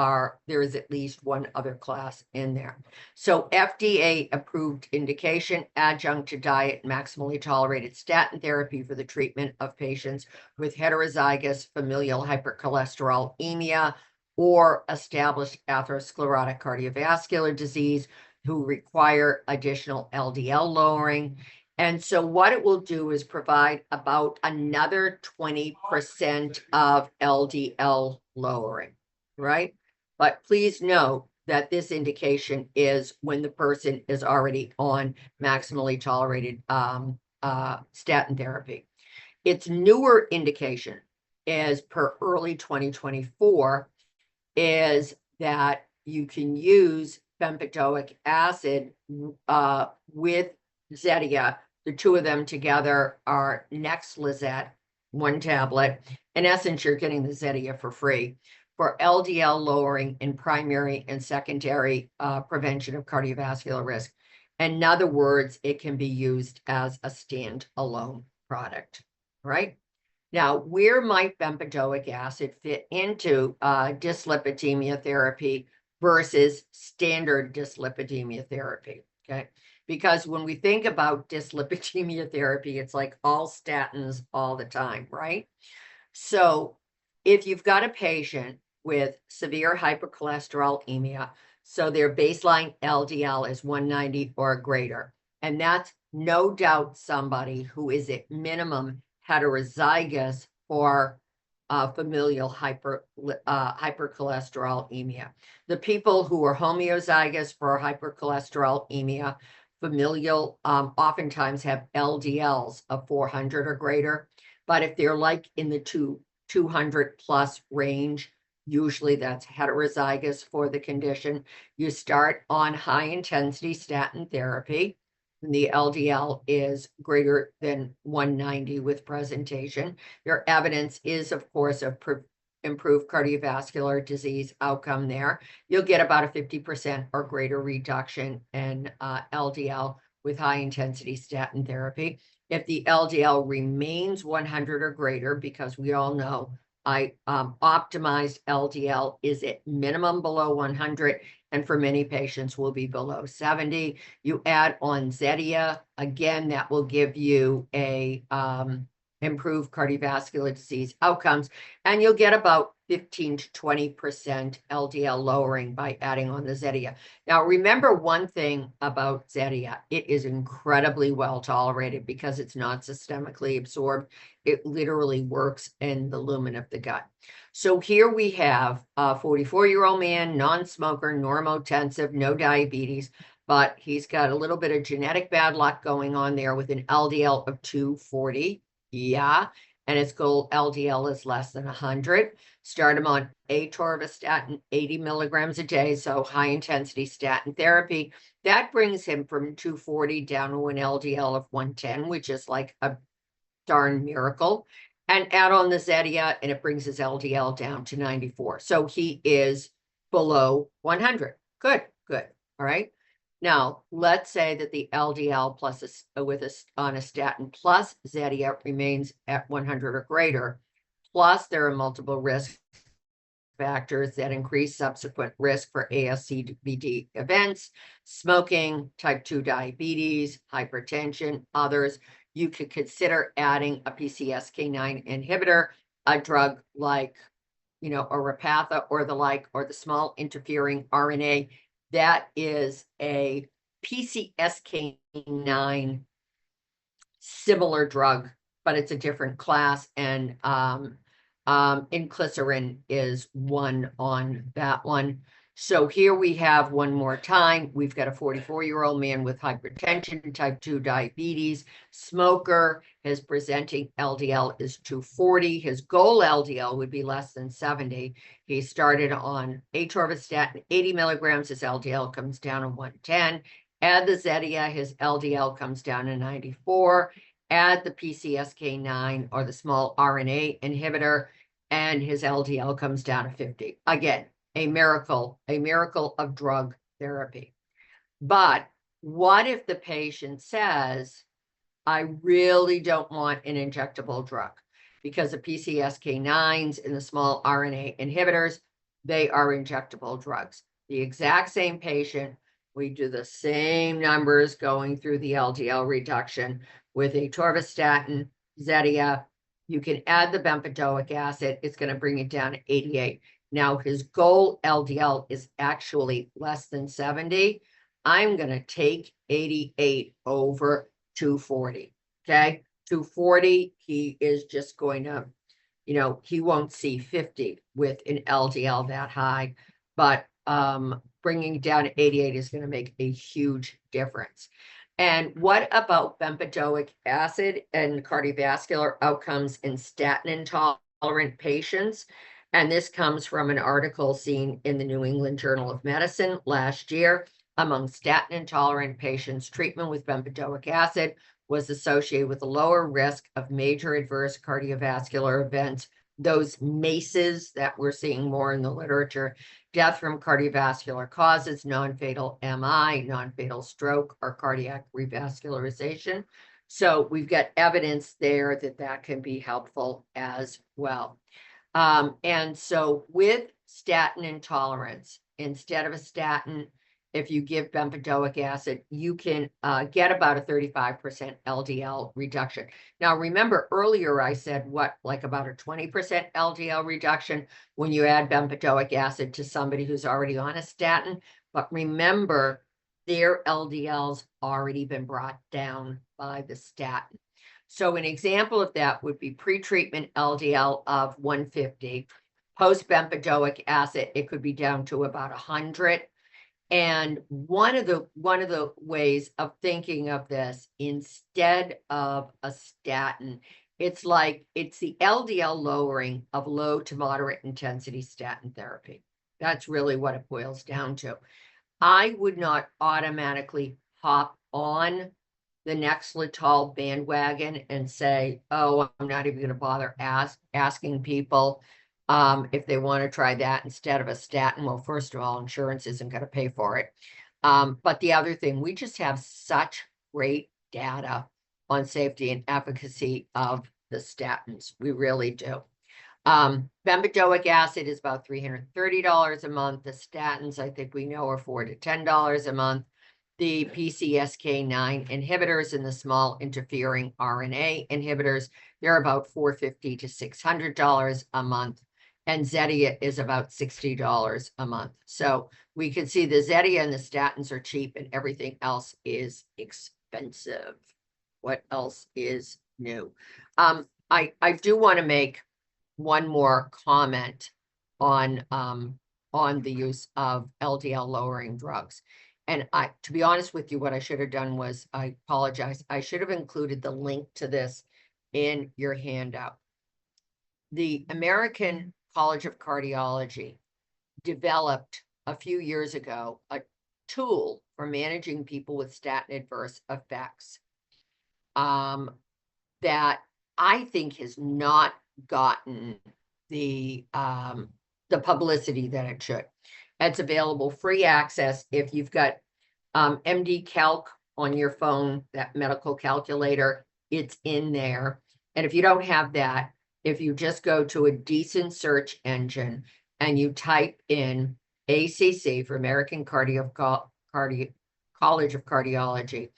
is at least one other class in there. So FDA approved indication, adjunct to diet, maximally tolerated statin therapy for the treatment of patients with heterozygous familial hypercholesterolemia or established atherosclerotic cardiovascular disease who require additional LDL lowering. And so what it will do is provide about another 20% of LDL lowering, right? But please note that this indication is when the person is already on maximally tolerated statin therapy. Its newer indication, as per early 2024, is that you can use bempedoic acid with Zetia. The two of them together are Nexlizet, 1 tablet. In essence, you're getting the Zetia for free for LDL lowering in primary and secondary prevention of cardiovascular risk. In other words, it can be used as a standalone product, right? Now, where might bempedoic acid fit into dyslipidemia therapy versus standard dyslipidemia therapy, okay? Because when we think about dyslipidemia therapy, it's like all statins all the time, right? So if you've got a patient with severe hypercholesterolemia, so their baseline LDL is 190 or greater, and that's no doubt somebody who is at minimum heterozygous for familial hypercholesterolemia. The people who are homozygous for hypercholesterolemia, familial, oftentimes have LDLs of 400 or greater. But if they're like in the 200 plus range, usually that's heterozygous for the condition. You start on high intensity statin therapy. The LDL is greater than 190 with presentation. Your evidence is, of course, of improved cardiovascular disease outcome there. You'll get about a 50% or greater reduction in LDL with high intensity statin therapy. If the LDL remains 100 or greater, because we all know optimized LDL is at minimum below 100, and for many patients will be below 70. You add on Zetia, again, that will give you a improved cardiovascular disease outcomes, and you'll get about 15 to 20% LDL lowering by adding on the Zetia. Now, remember one thing about Zetia, it is incredibly well tolerated because it's not systemically absorbed. It literally works in the lumen of the gut. So here we have a 44-year-old man, non-smoker, normotensive, no diabetes, but he's got a little bit of genetic bad luck going on there with an LDL of 240. Yeah. And his goal LDL is less than 100. Start him on atorvastatin, 80 milligrams a day, so high intensity statin therapy. That brings him from 240 down to an LDL of 110, which is like a darn miracle. And add on the Zetia, and it brings his LDL down to 94. So he is below 100. Good, good. All right. Now, let's say that the LDL plus on a statin plus Zetia remains at 100 or greater. Plus, there are multiple risk factors that increase subsequent risk for ASCVD events, smoking, type 2 diabetes, hypertension, others. You could consider adding a PCSK9 inhibitor, a drug like, a Repatha or the like, or the small interfering RNA. That is a PCSK9 similar drug, but it's a different class, and inclisiran is one on that one. So here we have one more time. We've got a 44-year-old man with hypertension, type 2 diabetes, smoker. His presenting LDL is 240. His goal LDL would be less than 70. He started on atorvastatin, 80 milligrams. His LDL comes down to 110. Add the Zetia, his LDL comes down to 94. Add the PCSK9 or the small RNA inhibitor, and his LDL comes down to 50. Again, a miracle of drug therapy. But what if the patient says, I really don't want an injectable drug? Because the PCSK9s and the small RNA inhibitors, they are injectable drugs. The exact same patient, we do the same numbers going through the LDL reduction with atorvastatin, Zetia. You can add the bempedoic acid. It's going to bring it down to 88. Now, his goal LDL is actually less than 70. I'm going to take 88 over 240. Okay. 240, he is just going to, he won't see 50 with an LDL that high, but bringing down to 88 is going to make a huge difference. And what about bempedoic acid and cardiovascular outcomes in statin intolerant patients? And this comes from an article seen in the New England Journal of Medicine last year. Among statin intolerant patients, treatment with bempedoic acid was associated with a lower risk of major adverse cardiovascular events, those MACEs that we're seeing more in the literature, death from cardiovascular causes, non-fatal MI, non-fatal stroke, or cardiac revascularization. So we've got evidence there that that can be helpful as well. And so with statin intolerance, instead of a statin, if you give bempedoic acid, you can get about a 35% LDL reduction. Now, remember earlier I said like about a 20% LDL reduction when you add bempedoic acid to somebody who's already on a statin. But remember, their LDL's already been brought down by the statin. So an example of that would be pre-treatment LDL of 150. Post bempedoic acid, it could be down to about 100. And one of the ways of thinking of this, instead of a statin, it's the LDL lowering of low to moderate intensity statin therapy. That's really what it boils down to. I would not automatically hop on the Nexletol bandwagon and say, oh, I'm not even going to bother asking people if they want to try that instead of a statin. Well, first of all, insurance isn't going to pay for it. But the other thing, we just have such great data on safety and efficacy of the statins. We really do. Bempedoic acid is about $330 a month. The statins, I think we know, are $4 to $10 a month. The PCSK9 inhibitors and the small interfering RNA inhibitors, they're about $450 to $600 a month. and Zetia is about $60 a month. So we can see the Zetia and the statins are cheap and everything else is expensive. What else is new? I do want to make one more comment on the use of LDL lowering drugs. And to be honest with you, what I should have done was, I apologize, I should have included the link to this in your handout. The American College of Cardiology developed a few years ago a tool for managing people with statin adverse effects that I think has not gotten the publicity that it should. It's available free access if you've got MD Calc on your phone, that medical calculator, it's in there. And if you don't have that, if you just go to a decent search engine and you type in ACC for American College of Cardiology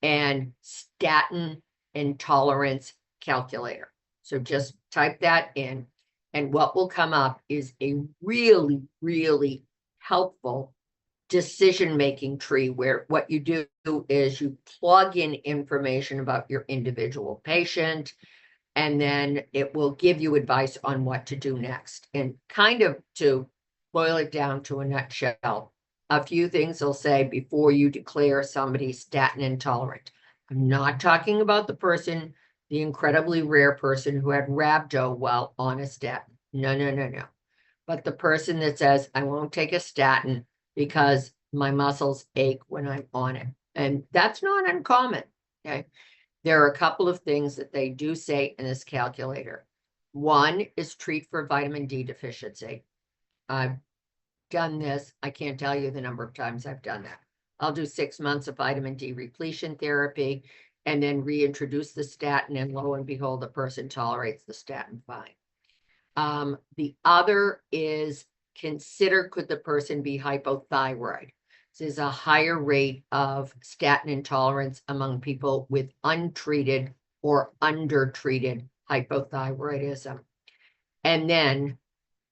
and statin intolerance calculator. So just type that in, and what will come up is a really, really helpful decision-making tree where what you do is you plug in information about your individual patient, and then it will give you advice on what to do next. And kind of to boil it down to a nutshell, a few things they'll say before you declare somebody statin intolerant. I'm not talking about the person, the incredibly rare person who had rhabdo while on a statin. No, no, no, no. But the person that says, I won't take a statin because my muscles ache when I'm on it. And that's not uncommon, okay? There are a couple of things that they do say in this calculator. One is treat for vitamin D deficiency. I've done this. I can't tell you the number of times I've done that. I'll do 6 months of vitamin D repletion therapy and then reintroduce the statin, and lo and behold, the person tolerates the statin fine. The other is consider, could the person be hypothyroid? There's a higher rate of statin intolerance among people with untreated or undertreated hypothyroidism. And then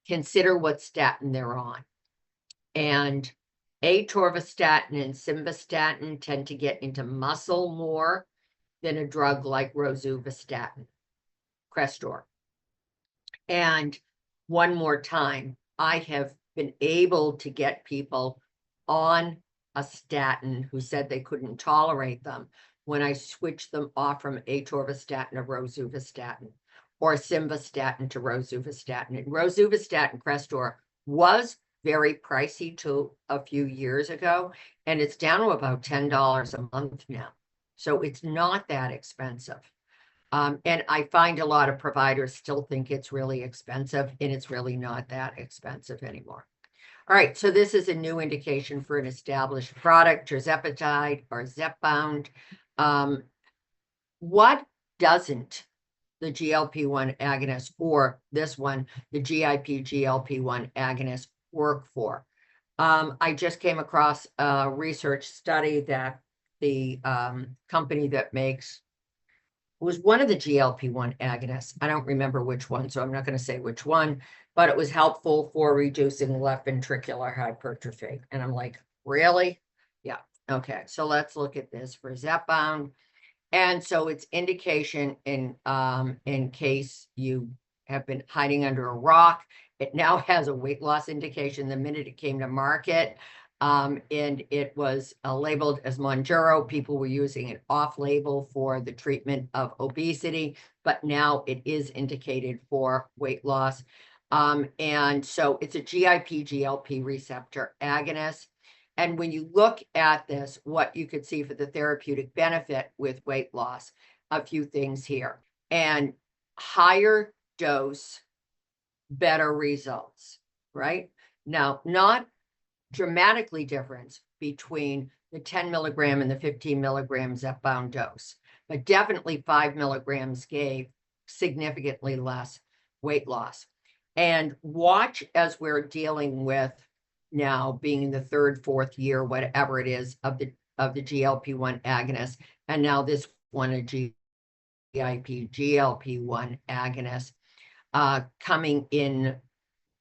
consider what statin they're on. And atorvastatin and simvastatin tend to get into muscle more than a drug like rosuvastatin, Crestor. And one more time, I have been able to get people on a statin who said they couldn't tolerate them when I switched them off from atorvastatin to rosuvastatin, or simvastatin to rosuvastatin. And rosuvastatin Crestor was very pricey to a few years ago, and it's down to about $10 a month now. So it's not that expensive. And I find a lot of providers still think it's really expensive, and it's really not that expensive anymore. All right, so this is a new indication for an established product, tirzepatide or Zepbound. What doesn't the GLP-1 agonist, or this one, the GIP GLP-1 agonist, work for? I just came across a research study that the company that makes was one of the GLP-1 agonists. I don't remember which one, so I'm not going to say which one, but it was helpful for reducing left ventricular hypertrophy. And I'm like, really? Yeah. Okay. So let's look at this for Zepbound. And so it's indication in case you have been hiding under a rock. It now has a weight loss indication the minute it came to market. And it was labeled as Mounjaro. People were using it off-label for the treatment of obesity, but now it is indicated for weight loss. And so it's a GIP-GLP receptor agonist. And when you look at this, what you could see for the therapeutic benefit with weight loss, a few things here. And higher dose, better results, right? Now, not dramatically difference between the 10 milligram and the 15 milligram Zepbound dose, but definitely 5 milligrams gave significantly less weight loss. And watch as we're dealing with now being in the third, fourth year, whatever it is, of the GLP-1 agonist, and now this one, a GIP GLP-1 agonist, coming in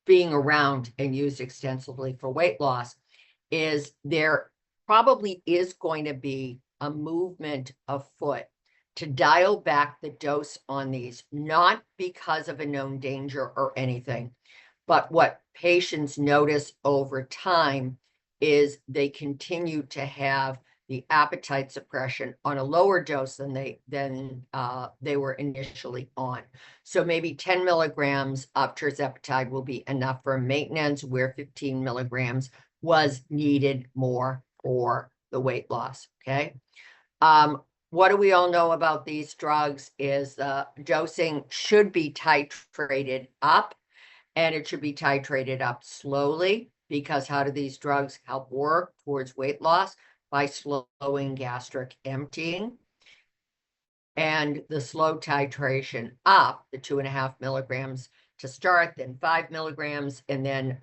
being around and used extensively for weight loss, is there probably is going to be a movement afoot to dial back the dose on these, not because of a known danger or anything, but what patients notice over time is they continue to have the appetite suppression on a lower dose than they were initially on. So maybe 10 milligrams of tirzepatide will be enough for maintenance, where 15 milligrams was needed more for the weight loss. Okay. What do we all know about these drugs is the dosing should be titrated up, and it should be titrated up slowly, because how do these drugs help work towards weight loss? By slowing gastric emptying. And the slow titration up, the 2.5 milligrams to start, then 5 milligrams, and then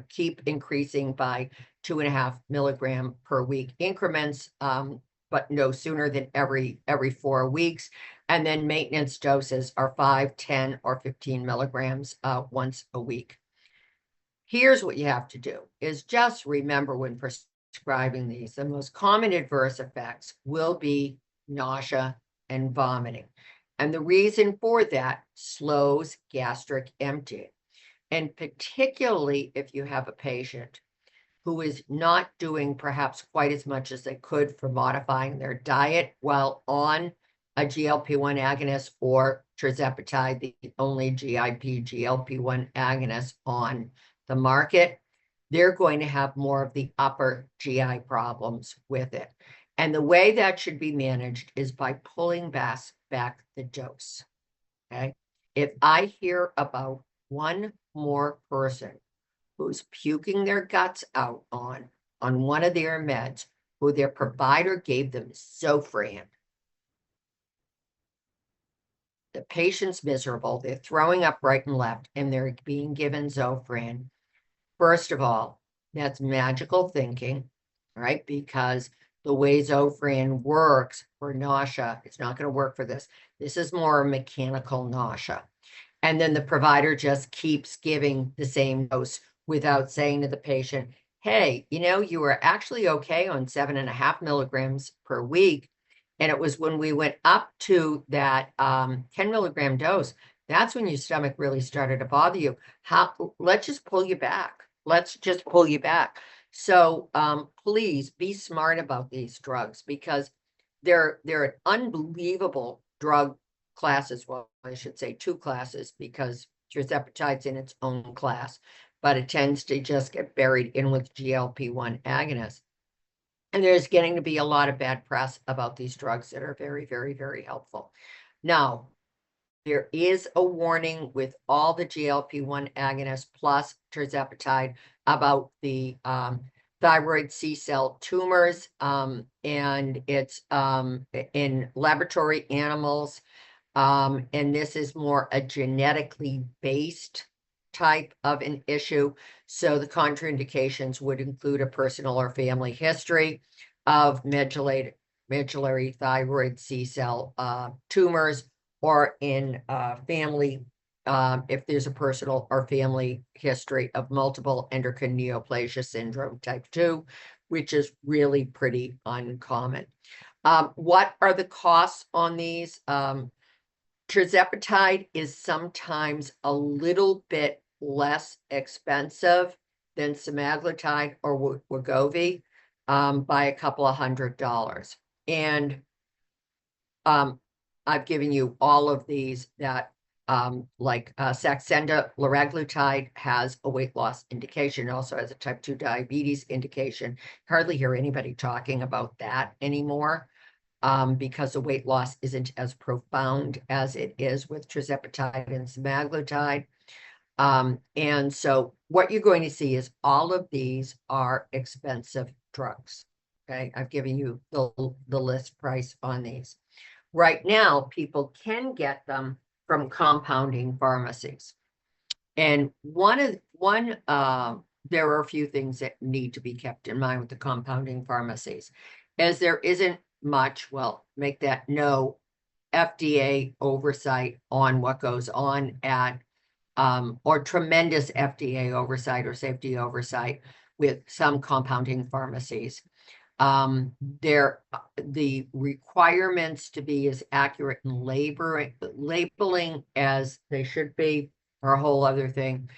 keep increasing by 2.5 milligram per week increments, but no sooner than every 4 weeks. And then maintenance doses are 5, 10, or 15 milligrams once a week. Here's what you have to do, is just remember when prescribing these, the most common adverse effects will be nausea and vomiting. And the reason for that slows gastric emptying. And particularly if you have a patient who is not doing perhaps quite as much as they could for modifying their diet while on a GLP-1 agonist or tirzepatide, the only GIP GLP-1 agonist on the market, they're going to have more of the upper GI problems with it. And the way that should be managed is by pulling back the dose. Okay. If I hear about one more person who's puking their guts out on one of their meds, who their provider gave them Zofran, the patient's miserable, they're throwing up right and left, and they're being given Zofran, first of all, that's magical thinking, right? Because the way Zofran works for nausea, it's not going to work for this. This is more mechanical nausea. And then the provider just keeps giving the same dose without saying to the patient, hey, you were actually okay on 7.5 milligrams per week. And it was when we went up to that 10 milligram dose, that's when your stomach really started to bother you. Let's just pull you back. Let's just pull you back. So please be smart about these drugs, because they're an unbelievable drug classes. Well, I should say 2 classes, because tirzepatide's in its own class, but it tends to just get buried in with GLP-1 agonists. And there's getting to be a lot of bad press about these drugs that are very, very, very helpful. Now, there is a warning with all the GLP-1 agonists plus tirzepatide about the thyroid C-cell tumors, and it's in laboratory animals. And this is more a genetically based type of an issue. So the contraindications would include a personal or family history of medullary thyroid C-cell tumors, or in family, if there's a personal or family history of multiple endocrine neoplasia syndrome type 2, which is really pretty uncommon. What are the costs on these? Tirzepatide is sometimes a little bit less expensive than semaglutide or Wegovy by a couple of $100. And I've given you all of these that like Saxenda liraglutide has a weight loss indication, also has a type 2 diabetes indication. Hardly hear anybody talking about that anymore, because the weight loss isn't as profound as it is with tirzepatide and semaglutide. And so what you're going to see is all of these are expensive drugs. Okay, I've given you the list price on these. Right now, people can get them from compounding pharmacies. And there are a few things that need to be kept in mind with the compounding pharmacies, as there isn't much, well, make that no FDA oversight on what goes on at or tremendous FDA oversight or safety oversight with some compounding pharmacies. The requirements to be as accurate in labeling as they should be are a whole other thing.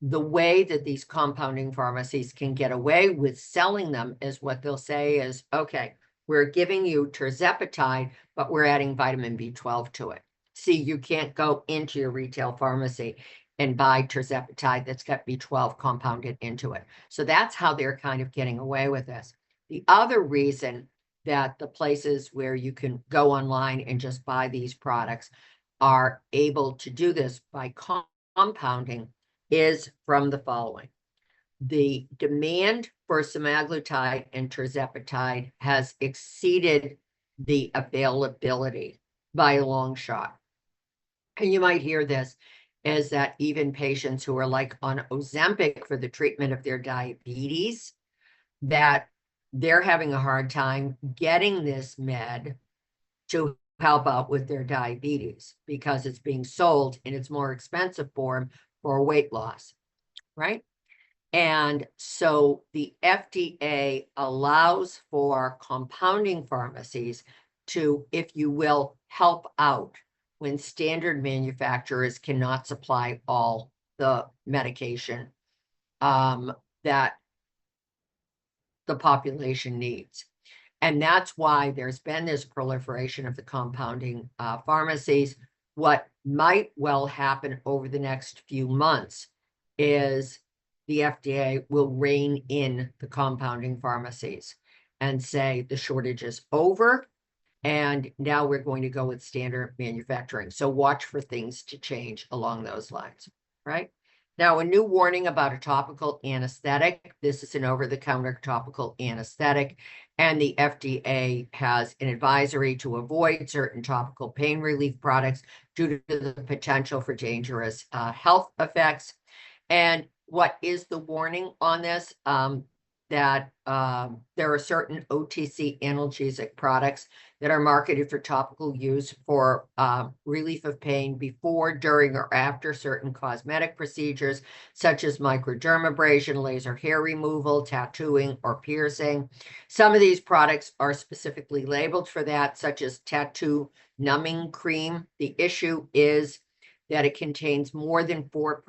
The way that these compounding pharmacies can get away with selling them is what they'll say is, okay, we're giving you tirzepatide, but we're adding vitamin B12 to it. See, you can't go into your retail pharmacy and buy tirzepatide that's got B12 compounded into it. So that's how they're kind of getting away with this. The other reason that the places where you can go online and just buy these products are able to do this by compounding is from the following. The demand for semaglutide and tirzepatide has exceeded the availability by a long shot. And you might hear this is that even patients who are like on Ozempic for the treatment of their diabetes, that they're having a hard time getting this med to help out with their diabetes because it's being sold in its more expensive form for weight loss, right? And so the FDA allows for compounding pharmacies to, if you will, help out when standard manufacturers cannot supply all the medication that the population needs. And that's why there's been this proliferation of the compounding pharmacies. What might well happen over the next few months is the FDA will rein in the compounding pharmacies and say the shortage is over, and now we're going to go with standard manufacturing. So watch for things to change along those lines, right? Now, a new warning about a topical anesthetic. This is an over-the-counter topical anesthetic, and the FDA has an advisory to avoid certain topical pain relief products due to the potential for dangerous health effects. And what is the warning on this? That there are certain OTC analgesic products that are marketed for topical use for relief of pain before, during, or after certain cosmetic procedures, such as microdermabrasion, laser hair removal, tattooing, or piercing. Some of these products are specifically labeled for that, such as tattoo numbing cream. The issue is that it contains more than 4%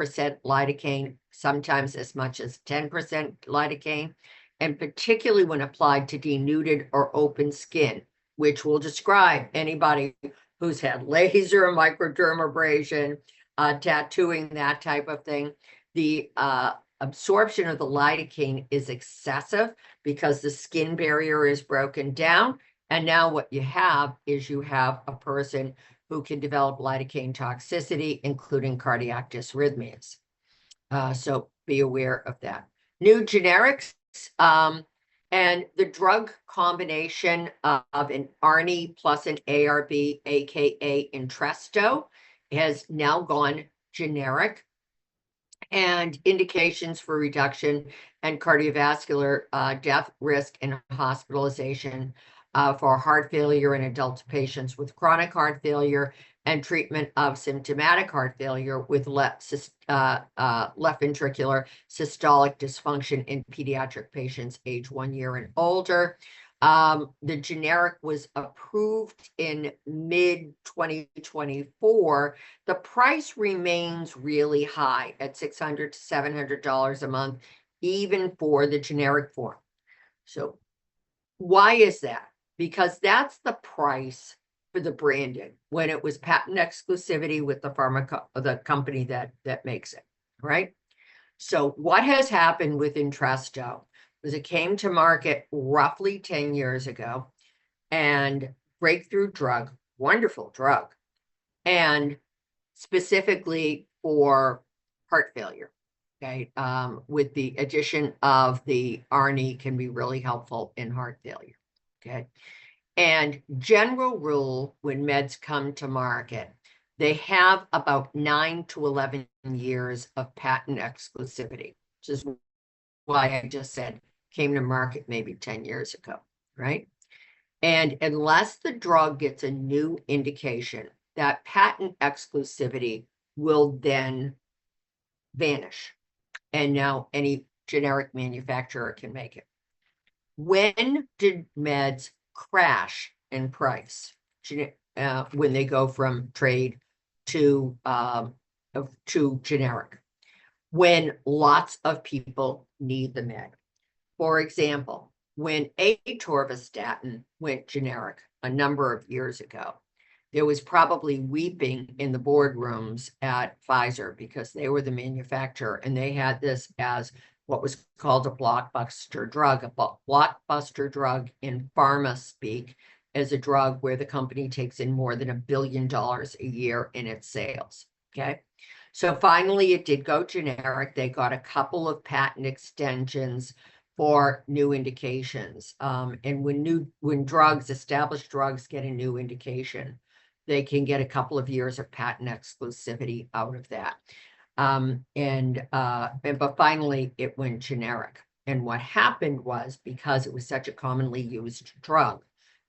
lidocaine, sometimes as much as 10% lidocaine, and particularly when applied to denuded or open skin, which will describe anybody who's had laser, microdermabrasion, tattooing, that type of thing. The absorption of the lidocaine is excessive because the skin barrier is broken down. And now what you have is you have a person who can develop lidocaine toxicity, including cardiac dysrhythmias. So be aware of that. New generics, and the drug combination of an ARNI plus an ARB, aka Entresto, has now gone generic, and indications for reduction and cardiovascular death risk and hospitalization for heart failure in adult patients with chronic heart failure and treatment of symptomatic heart failure with left ventricular systolic dysfunction in pediatric patients age 1 year and older. The generic was approved in mid-2024. The price remains really high at $600 to $700 a month, even for the generic form. So why is that? Because that's the price for the branded when it was patent exclusivity with the company that makes it, right? So what has happened with Entresto was it came to market roughly 10 years ago, and breakthrough drug, wonderful drug, and specifically for heart failure. Okay, with the addition of the ARNI can be really helpful in heart failure. Okay, and general rule when meds come to market, they have about 9 to 11 years of patent exclusivity, which is why I just said came to market maybe 10 years ago, right? And unless the drug gets a new indication, that patent exclusivity will then vanish. And now any generic manufacturer can make it. When did meds crash in price? When they go from trade to generic, when lots of people need the med. For example, when atorvastatin went generic a number of years ago, there was probably weeping in the boardrooms at Pfizer because they were the manufacturer and they had this as what was called a blockbuster drug. A blockbuster drug in pharma speak is a drug where the company takes in more than $1 billion a year in its sales. Okay. So finally, it did go generic. They got a couple of patent extensions for new indications. And when established drugs get a new indication, they can get a couple of years of patent exclusivity out of that. But finally it went generic. And what happened was, because it was such a commonly used drug,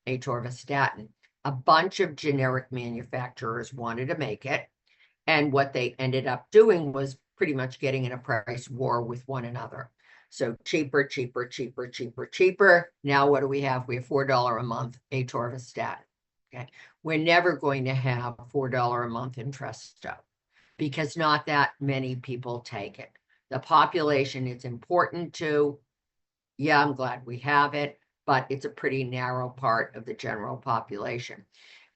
atorvastatin, a bunch of generic manufacturers wanted to make it. And what they ended up doing was pretty much getting in a price war with one another. So cheaper, cheaper, cheaper, cheaper, cheaper. Now what do we have? We have $4 a month atorvastatin. Okay. We're never going to have $4 a month Entresto because not that many people take it. The population it's important to. Yeah, I'm glad we have it, but it's a pretty narrow part of the general population.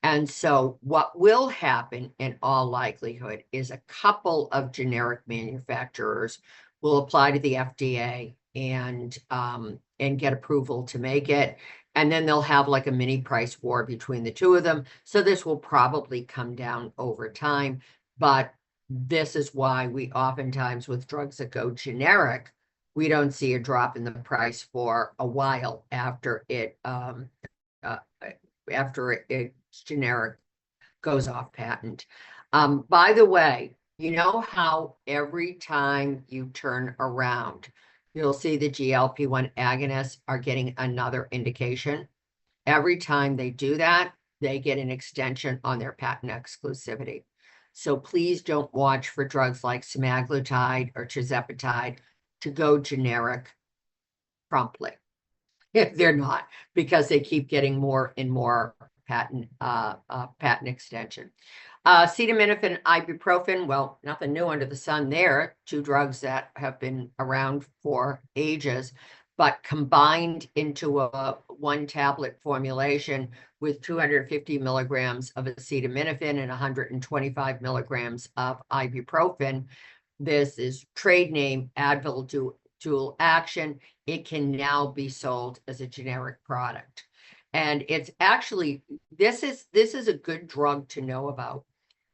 And so what will happen in all likelihood is a couple of generic manufacturers will apply to the FDA and get approval to make it. And then they'll have like a mini price war between the two of them. So this will probably come down over time. But this is why we oftentimes, with drugs that go generic, we don't see a drop in the price for a while after it's generic goes off patent. By the way, you know how every time you turn around, you'll see the GLP-1 agonists are getting another indication. Every time they do that, they get an extension on their patent exclusivity. So please don't watch for drugs like semaglutide or tirzepatide to go generic promptly. If they're not, because they keep getting more and more patent extension. Acetaminophen and ibuprofen, well, nothing new under the sun there. Two drugs that have been around for ages, but combined into a one tablet formulation with 250 milligrams of acetaminophen and 125 milligrams of ibuprofen. This is trade name Advil dual action. It can now be sold as a generic product. And it's actually, this is a good drug to know about,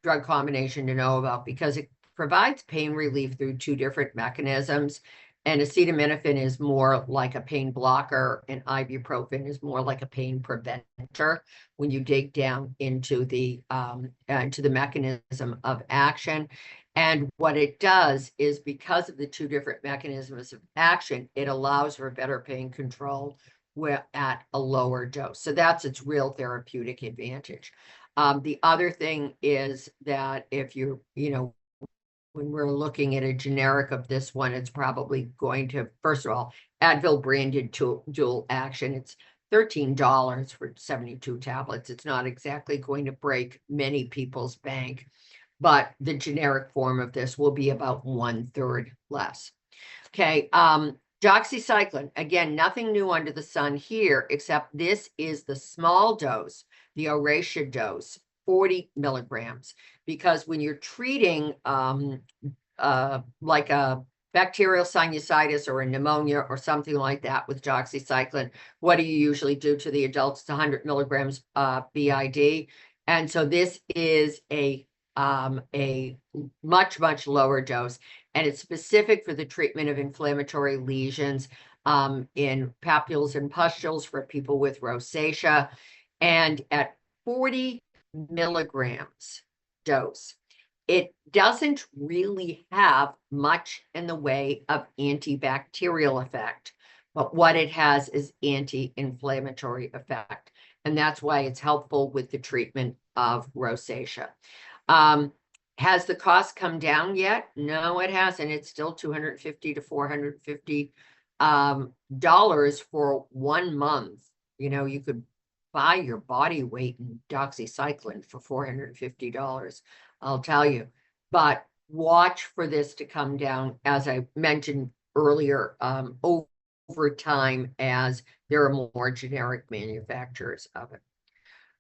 drug combination to know about, because it provides pain relief through two different mechanisms. And acetaminophen is more like a pain blocker, and ibuprofen is more like a pain preventer when you dig down into the mechanism of action. And what it does is, because of the two different mechanisms of action, it allows for better pain control at a lower dose. So that's its real therapeutic advantage. The other thing is that if when we're looking at a generic of this one, it's probably going to, first of all, Advil branded dual action. It's $13 for 72 tablets. It's not exactly going to break many people's bank, but the generic form of this will be about 1/3 less. Okay, doxycycline, again, nothing new under the sun here, except this is the small dose, the Oracea dose, 40 milligrams, because when you're treating like a bacterial sinusitis or a pneumonia or something like that with doxycycline, what do you usually do to the adults? It's 100 milligrams BID. And so this is a much, much lower dose, and it's specific for the treatment of inflammatory lesions in papules and pustules for people with rosacea. And at 40 milligrams dose, it doesn't really have much in the way of antibacterial effect, but what it has is anti-inflammatory effect. And that's why it's helpful with the treatment of rosacea. Has the cost come down yet? No, it hasn't. It's still $250 to $450 dollars for 1 month. You know, you could buy your body weight in doxycycline for $450, I'll tell you. But watch for this to come down, as I mentioned earlier, over time, as there are more generic manufacturers of it.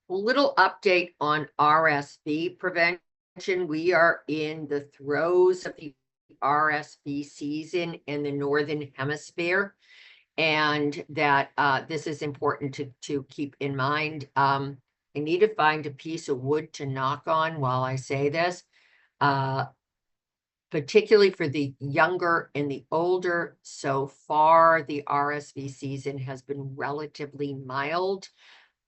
A little update on RSV prevention. We are in the throes of the RSV season in the Northern Hemisphere, and that this is important to keep in mind. I need to find a piece of wood to knock on while I say this, particularly for the younger and the older. So far, the RSV season has been relatively mild.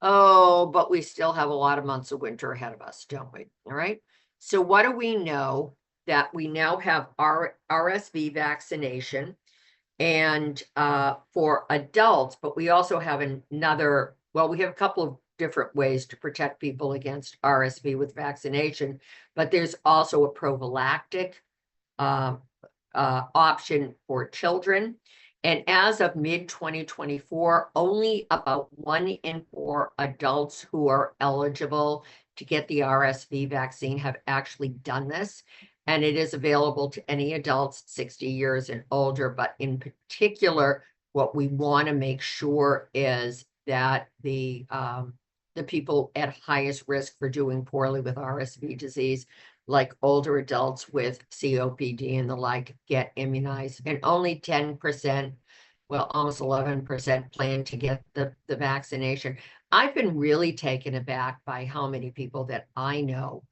Oh, but we still have a lot of months of winter ahead of us, don't we? All right. So what do we know? That we now have RSV vaccination and for adults, but we also have another, well, we have a couple of different ways to protect people against RSV with vaccination, but there's also a prophylactic option for children. And as of mid-2024, only about 1 in 4 adults who are eligible to get the RSV vaccine have actually done this. And it is available to any adults 60 years and older. But in particular, what we want to make sure is that the people at highest risk for doing poorly with RSV disease, like older adults with COPD and the like, get immunized. And only 10%, well, almost 11% plan to get the vaccination. I've been really taken aback by how many people that I know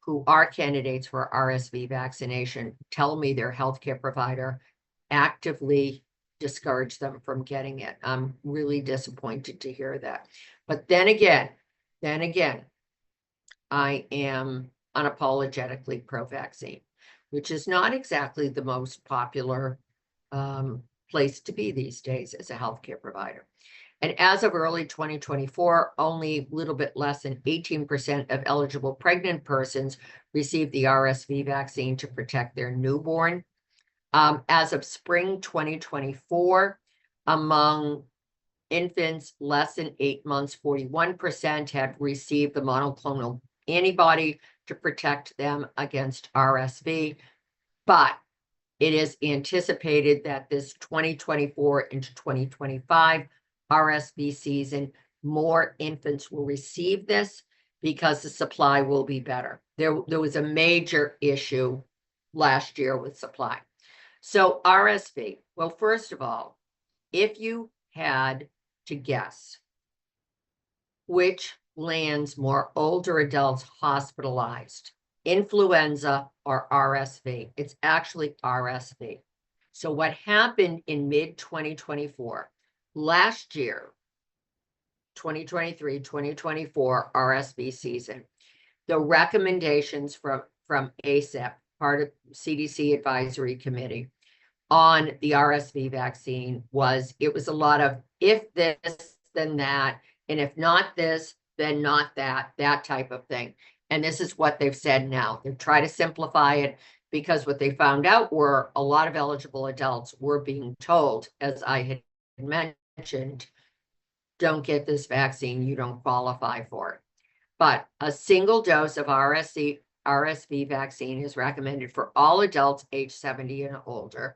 who are candidates for RSV vaccination tell me their healthcare provider actively discouraged them from getting it. I'm really disappointed to hear that. But then again, I am unapologetically pro-vaccine, which is not exactly the most popular place to be these days as a healthcare provider. And as of early 2024, only a little bit less than 18% of eligible pregnant persons received the RSV vaccine to protect their newborn. As of spring 2024, among infants less than 8 months, 41% had received the monoclonal antibody to protect them against RSV. But it is anticipated that this 2024 into 2025 RSV season, more infants will receive this because the supply will be better. There was a major issue last year with supply. So RSV, well, first of all, if you had to guess which lands more older adults hospitalized, influenza or RSV, it's actually RSV. So what happened in mid-2024, last year, 2023, 2024 RSV season, the recommendations from ACIP, part of CDC Advisory Committee, on the RSV vaccine was, it was a lot of if this, then that, and if not this, then not that, that type of thing. And this is what they've said now. They've tried to simplify it because what they found out were a lot of eligible adults were being told, as I had mentioned, don't get this vaccine, you don't qualify for it. But a single dose of RSV vaccine is recommended for all adults age 70 and older.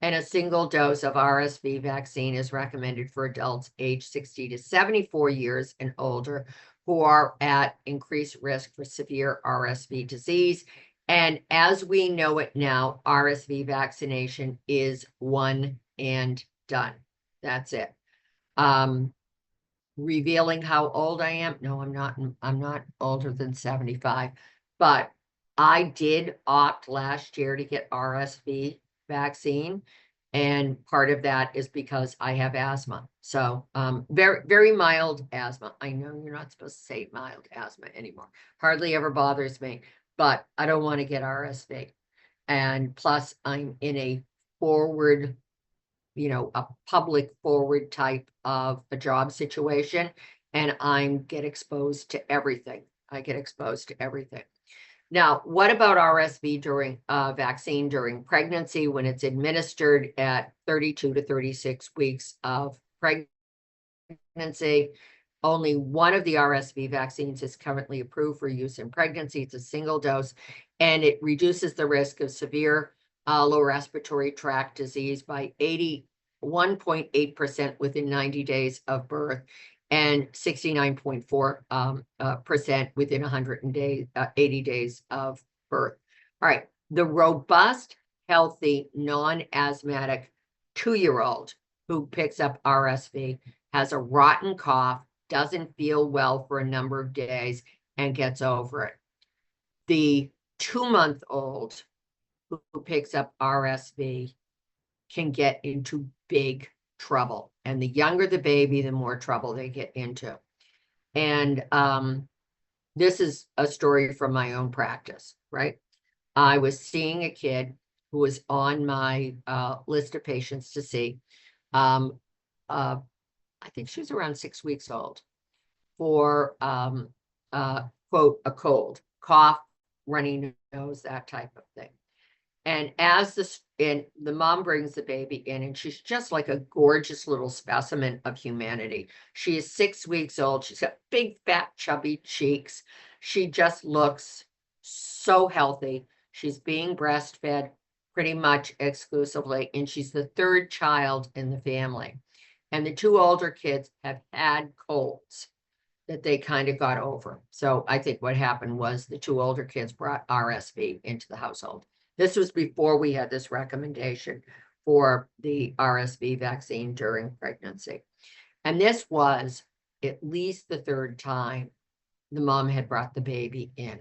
And a single dose of RSV vaccine is recommended for adults age 60 to 74 years and older who are at increased risk for severe RSV disease. And as we know it now, RSV vaccination is one and done. That's it. Revealing how old I am? No, I'm not older than 75, but I did opt last year to get RSV vaccine. And part of that is because I have asthma. So very, very mild asthma. I know you're not supposed to say mild asthma anymore. Hardly ever bothers me, but I don't want to get RSV. And plus I'm in a forward, a public forward type of a job situation, and I get exposed to everything. I get exposed to everything. Now, what about RSV during vaccine during pregnancy when it's administered at 32 to 36 weeks of pregnancy? Only one of the RSV vaccines is currently approved for use in pregnancy. It's a single dose, and it reduces the risk of severe lower respiratory tract disease by 81.8% within 90 days of birth and 69.4% within 180 days of birth. All right, the robust, healthy, non-asthmatic 2-year-old who picks up RSV has a rotten cough, doesn't feel well for a number of days, and gets over it. The 2-month-old who picks up RSV can get into big trouble. And the younger the baby, the more trouble they get into. And this is a story from my own practice, right? I was seeing a kid who was on my list of patients to see. I think she was around 6 weeks old for quote, a cold, cough, runny nose, that type of thing. And the mom brings the baby in, and she's just like a gorgeous little specimen of humanity. She is 6 weeks old. She's got big, fat, chubby cheeks. She just looks so healthy. She's being breastfed pretty much exclusively, and she's the 3rd child in the family. And the 2 older kids have had colds that they kind of got over. So I think what happened was the 2 older kids brought RSV into the household. This was before we had this recommendation for the RSV vaccine during pregnancy. And this was at least the 3rd time the mom had brought the baby in.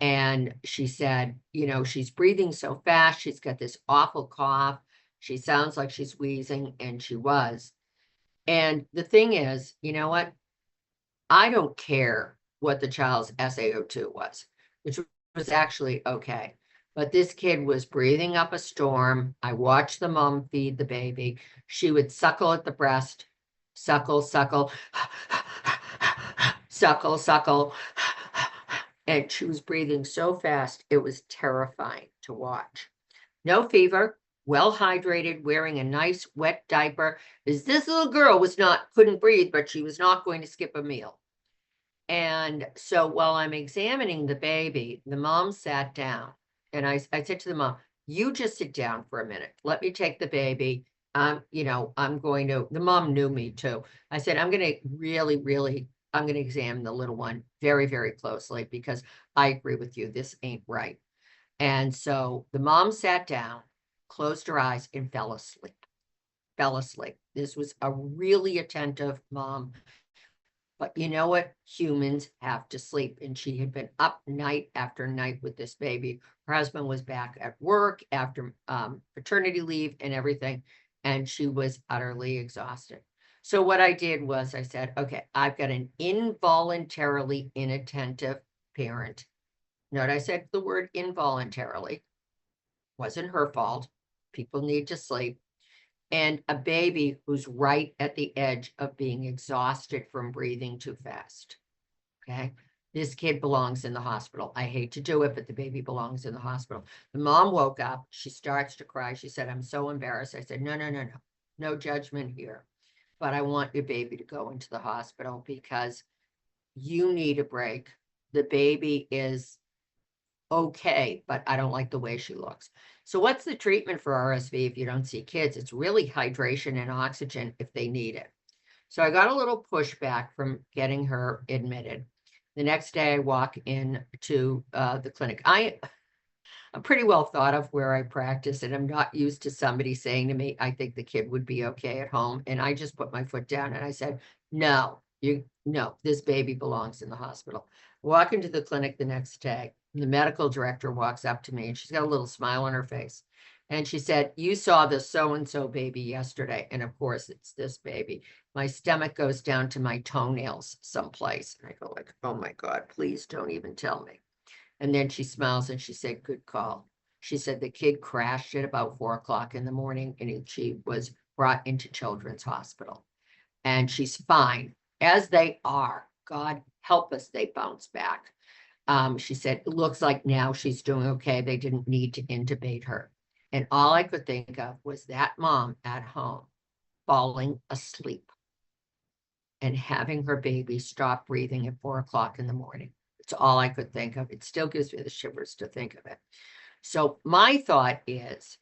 And she said, you know, she's breathing so fast. She's got this awful cough. She sounds like she's wheezing, and she was. And the thing is, you know what? I don't care what the child's SaO2 was, which was actually okay. But this kid was breathing up a storm. I watched the mom feed the baby. She would suckle at the breast, suckle, suckle, suckle, suckle. And she was breathing so fast, it was terrifying to watch. No fever, well hydrated, wearing a nice wet diaper. This little girl couldn't breathe, but she was not going to skip a meal. And so while I'm examining the baby, the mom sat down, and I said to the mom, you just sit down for a minute. Let me take the baby. You know, the mom knew me too. I said, I'm going to examine the little one very, very closely because I agree with you. This ain't right. And so the mom sat down, closed her eyes, and fell asleep. This was a really attentive mom. But you know what? Humans have to sleep. And she had been up night after night with this baby. Her husband was back at work after paternity leave and everything. And she was utterly exhausted. So what I did was I said, okay, I've got an involuntarily inattentive parent. Note I said the word involuntarily. Wasn't her fault. People need to sleep. And a baby who's right at the edge of being exhausted from breathing too fast. Okay. This kid belongs in the hospital. I hate to do it, but the baby belongs in the hospital. The mom woke up. She starts to cry. She said, I'm so embarrassed. I said, no, no, no, no. No judgment here. But I want your baby to go into the hospital because you need a break. The baby is okay, but I don't like the way she looks. So what's the treatment for RSV if you don't see kids? It's really hydration and oxygen if they need it. So I got a little pushback from getting her admitted. The next day I walk in to the clinic. I'm pretty well thought of where I practice, and I'm not used to somebody saying to me, I think the kid would be okay at home. And I just put my foot down and I said, no, this baby belongs in the hospital. Walk into the clinic the next day. The medical director walks up to me and she's got a little smile on her face. And she said, you saw the so-and-so baby yesterday. And of course, it's this baby. My stomach goes down to my toenails someplace. And I go like, oh my God, please don't even tell me. And then she smiles and she said, good call. She said the kid crashed at about 4 o'clock in the morning and she was brought into Children's Hospital. And she's fine, as they are. God help us, they bounce back. She said, it looks like now she's doing okay. They didn't need to intubate her. And all I could think of was that mom at home falling asleep and having her baby stop breathing at 4 o'clock in the morning. It's all I could think of. It still gives me the shivers to think of it. So my thought is,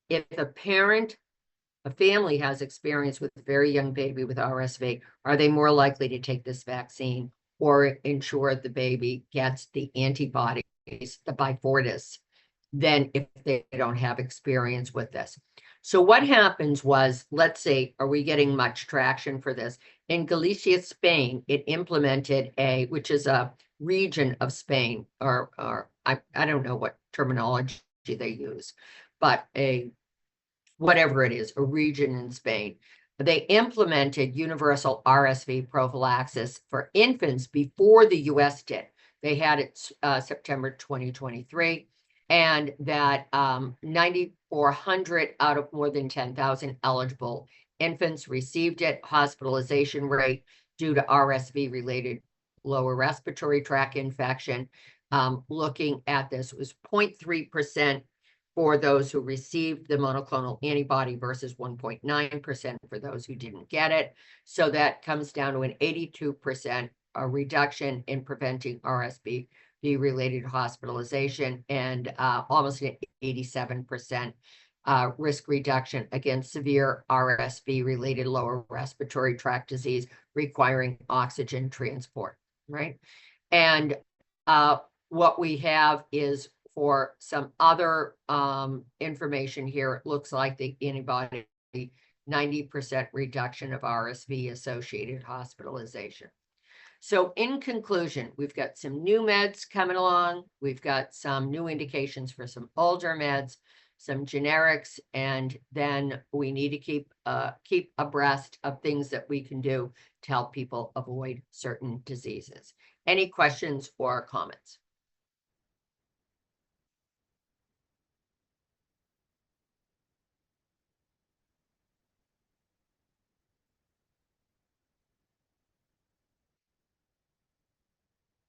if a family has experience with a very young baby with RSV, are they more likely to take this vaccine or ensure the baby gets the antibodies, the Beyfortus, than if they don't have experience with this? So what happens was, let's say, are we getting much traction for this? In Galicia, Spain, it implemented which is a region of Spain, or I don't know what terminology they use, but whatever it is, a region in Spain. They implemented universal RSV prophylaxis for infants before the US did. They had it September 2023, and that 9,400 out of more than 10,000 eligible infants received it. Hospitalization rate due to RSV-related lower respiratory tract infection, looking at this, was 0.3% for those who received the monoclonal antibody versus 1.9% for those who didn't get it. So that comes down to an 82% reduction in preventing RSV-related hospitalization, and almost an 87% risk reduction against severe RSV-related lower respiratory tract disease requiring oxygen transport, right? And what we have is, for some other information here, it looks like the antibody 90% reduction of RSV-associated hospitalization. So in conclusion, we've got some new meds coming along. We've got some new indications for some older meds, some generics, and then we need to keep abreast of things that we can do to help people avoid certain diseases. Any questions or comments?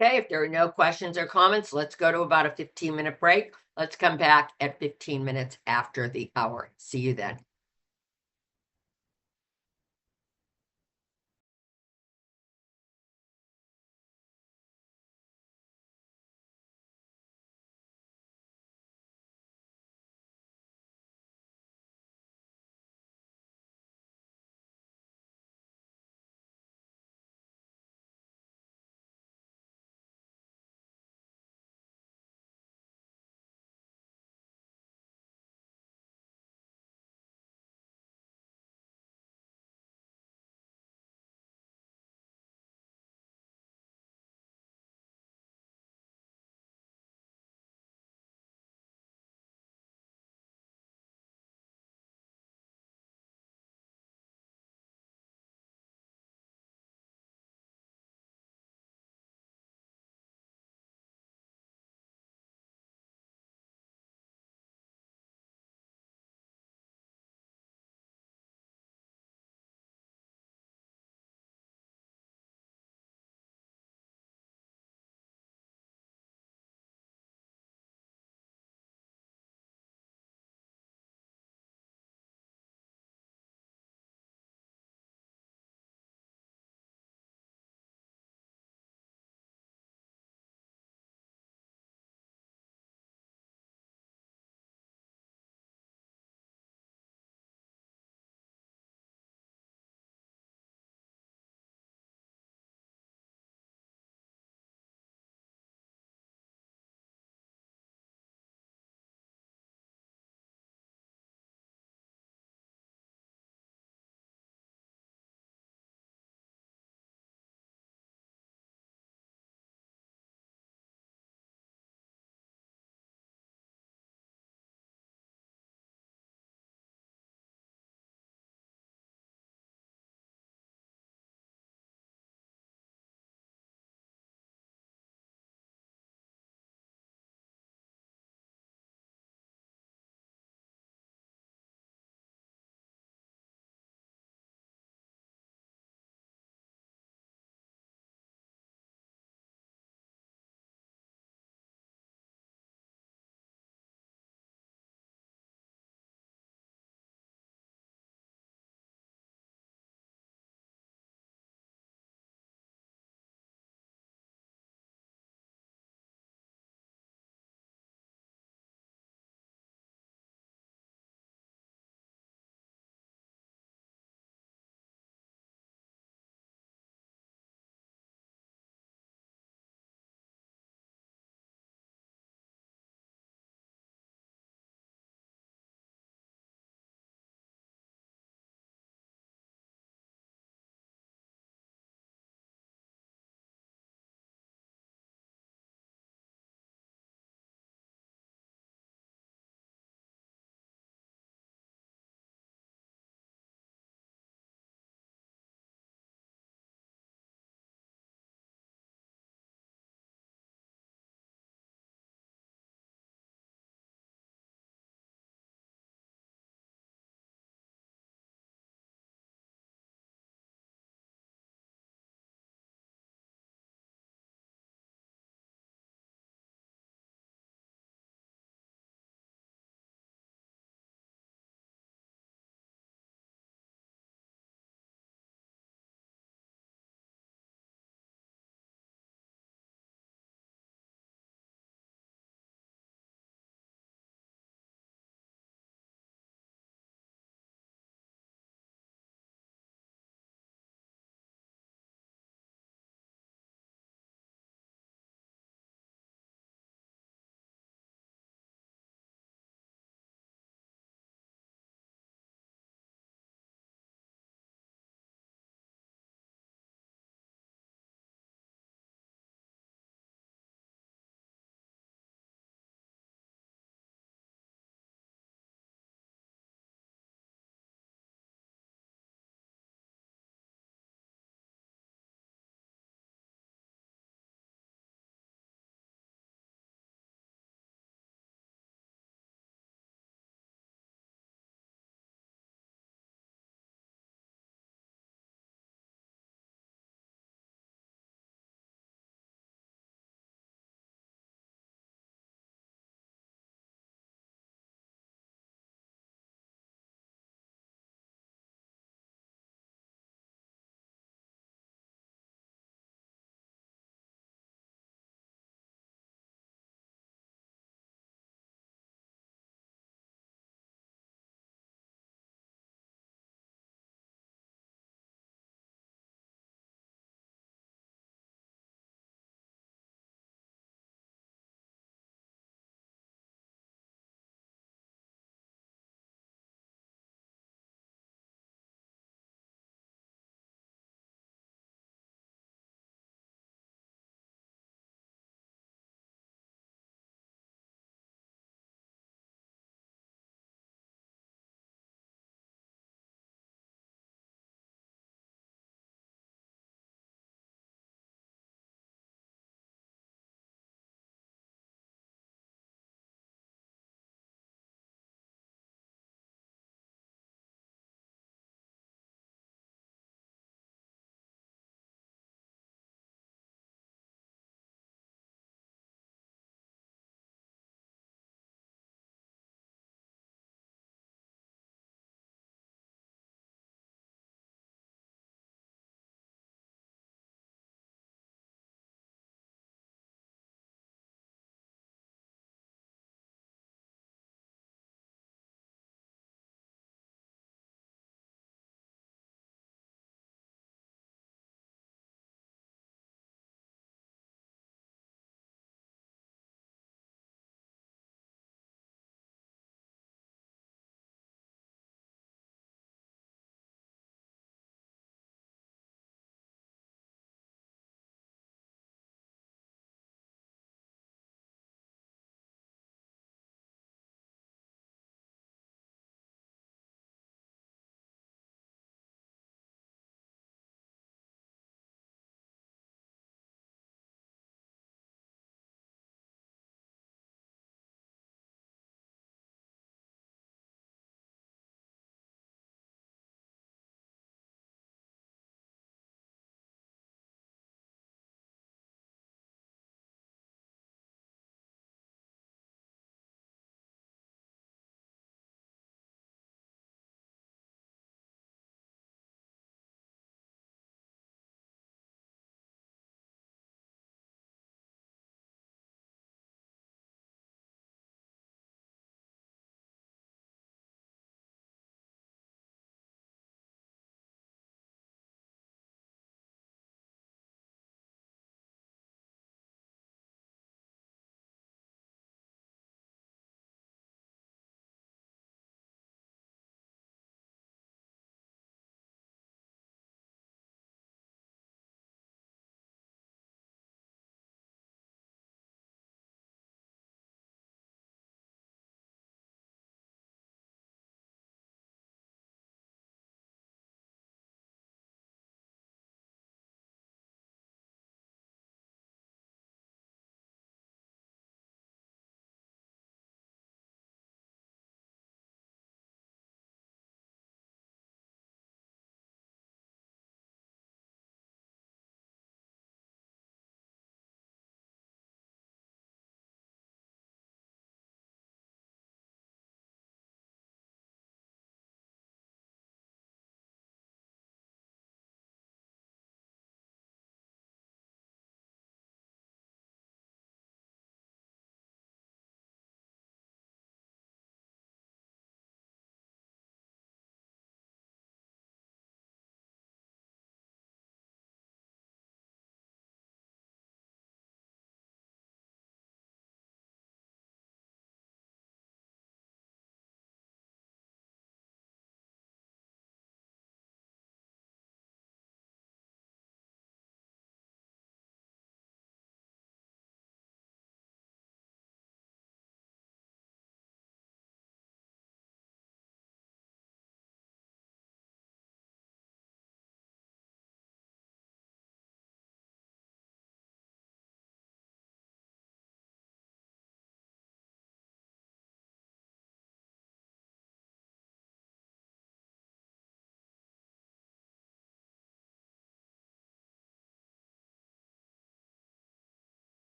Okay, if there are no questions or comments, let's go to about a 15-minute break. Let's come back at 15 minutes after the hour. See you then.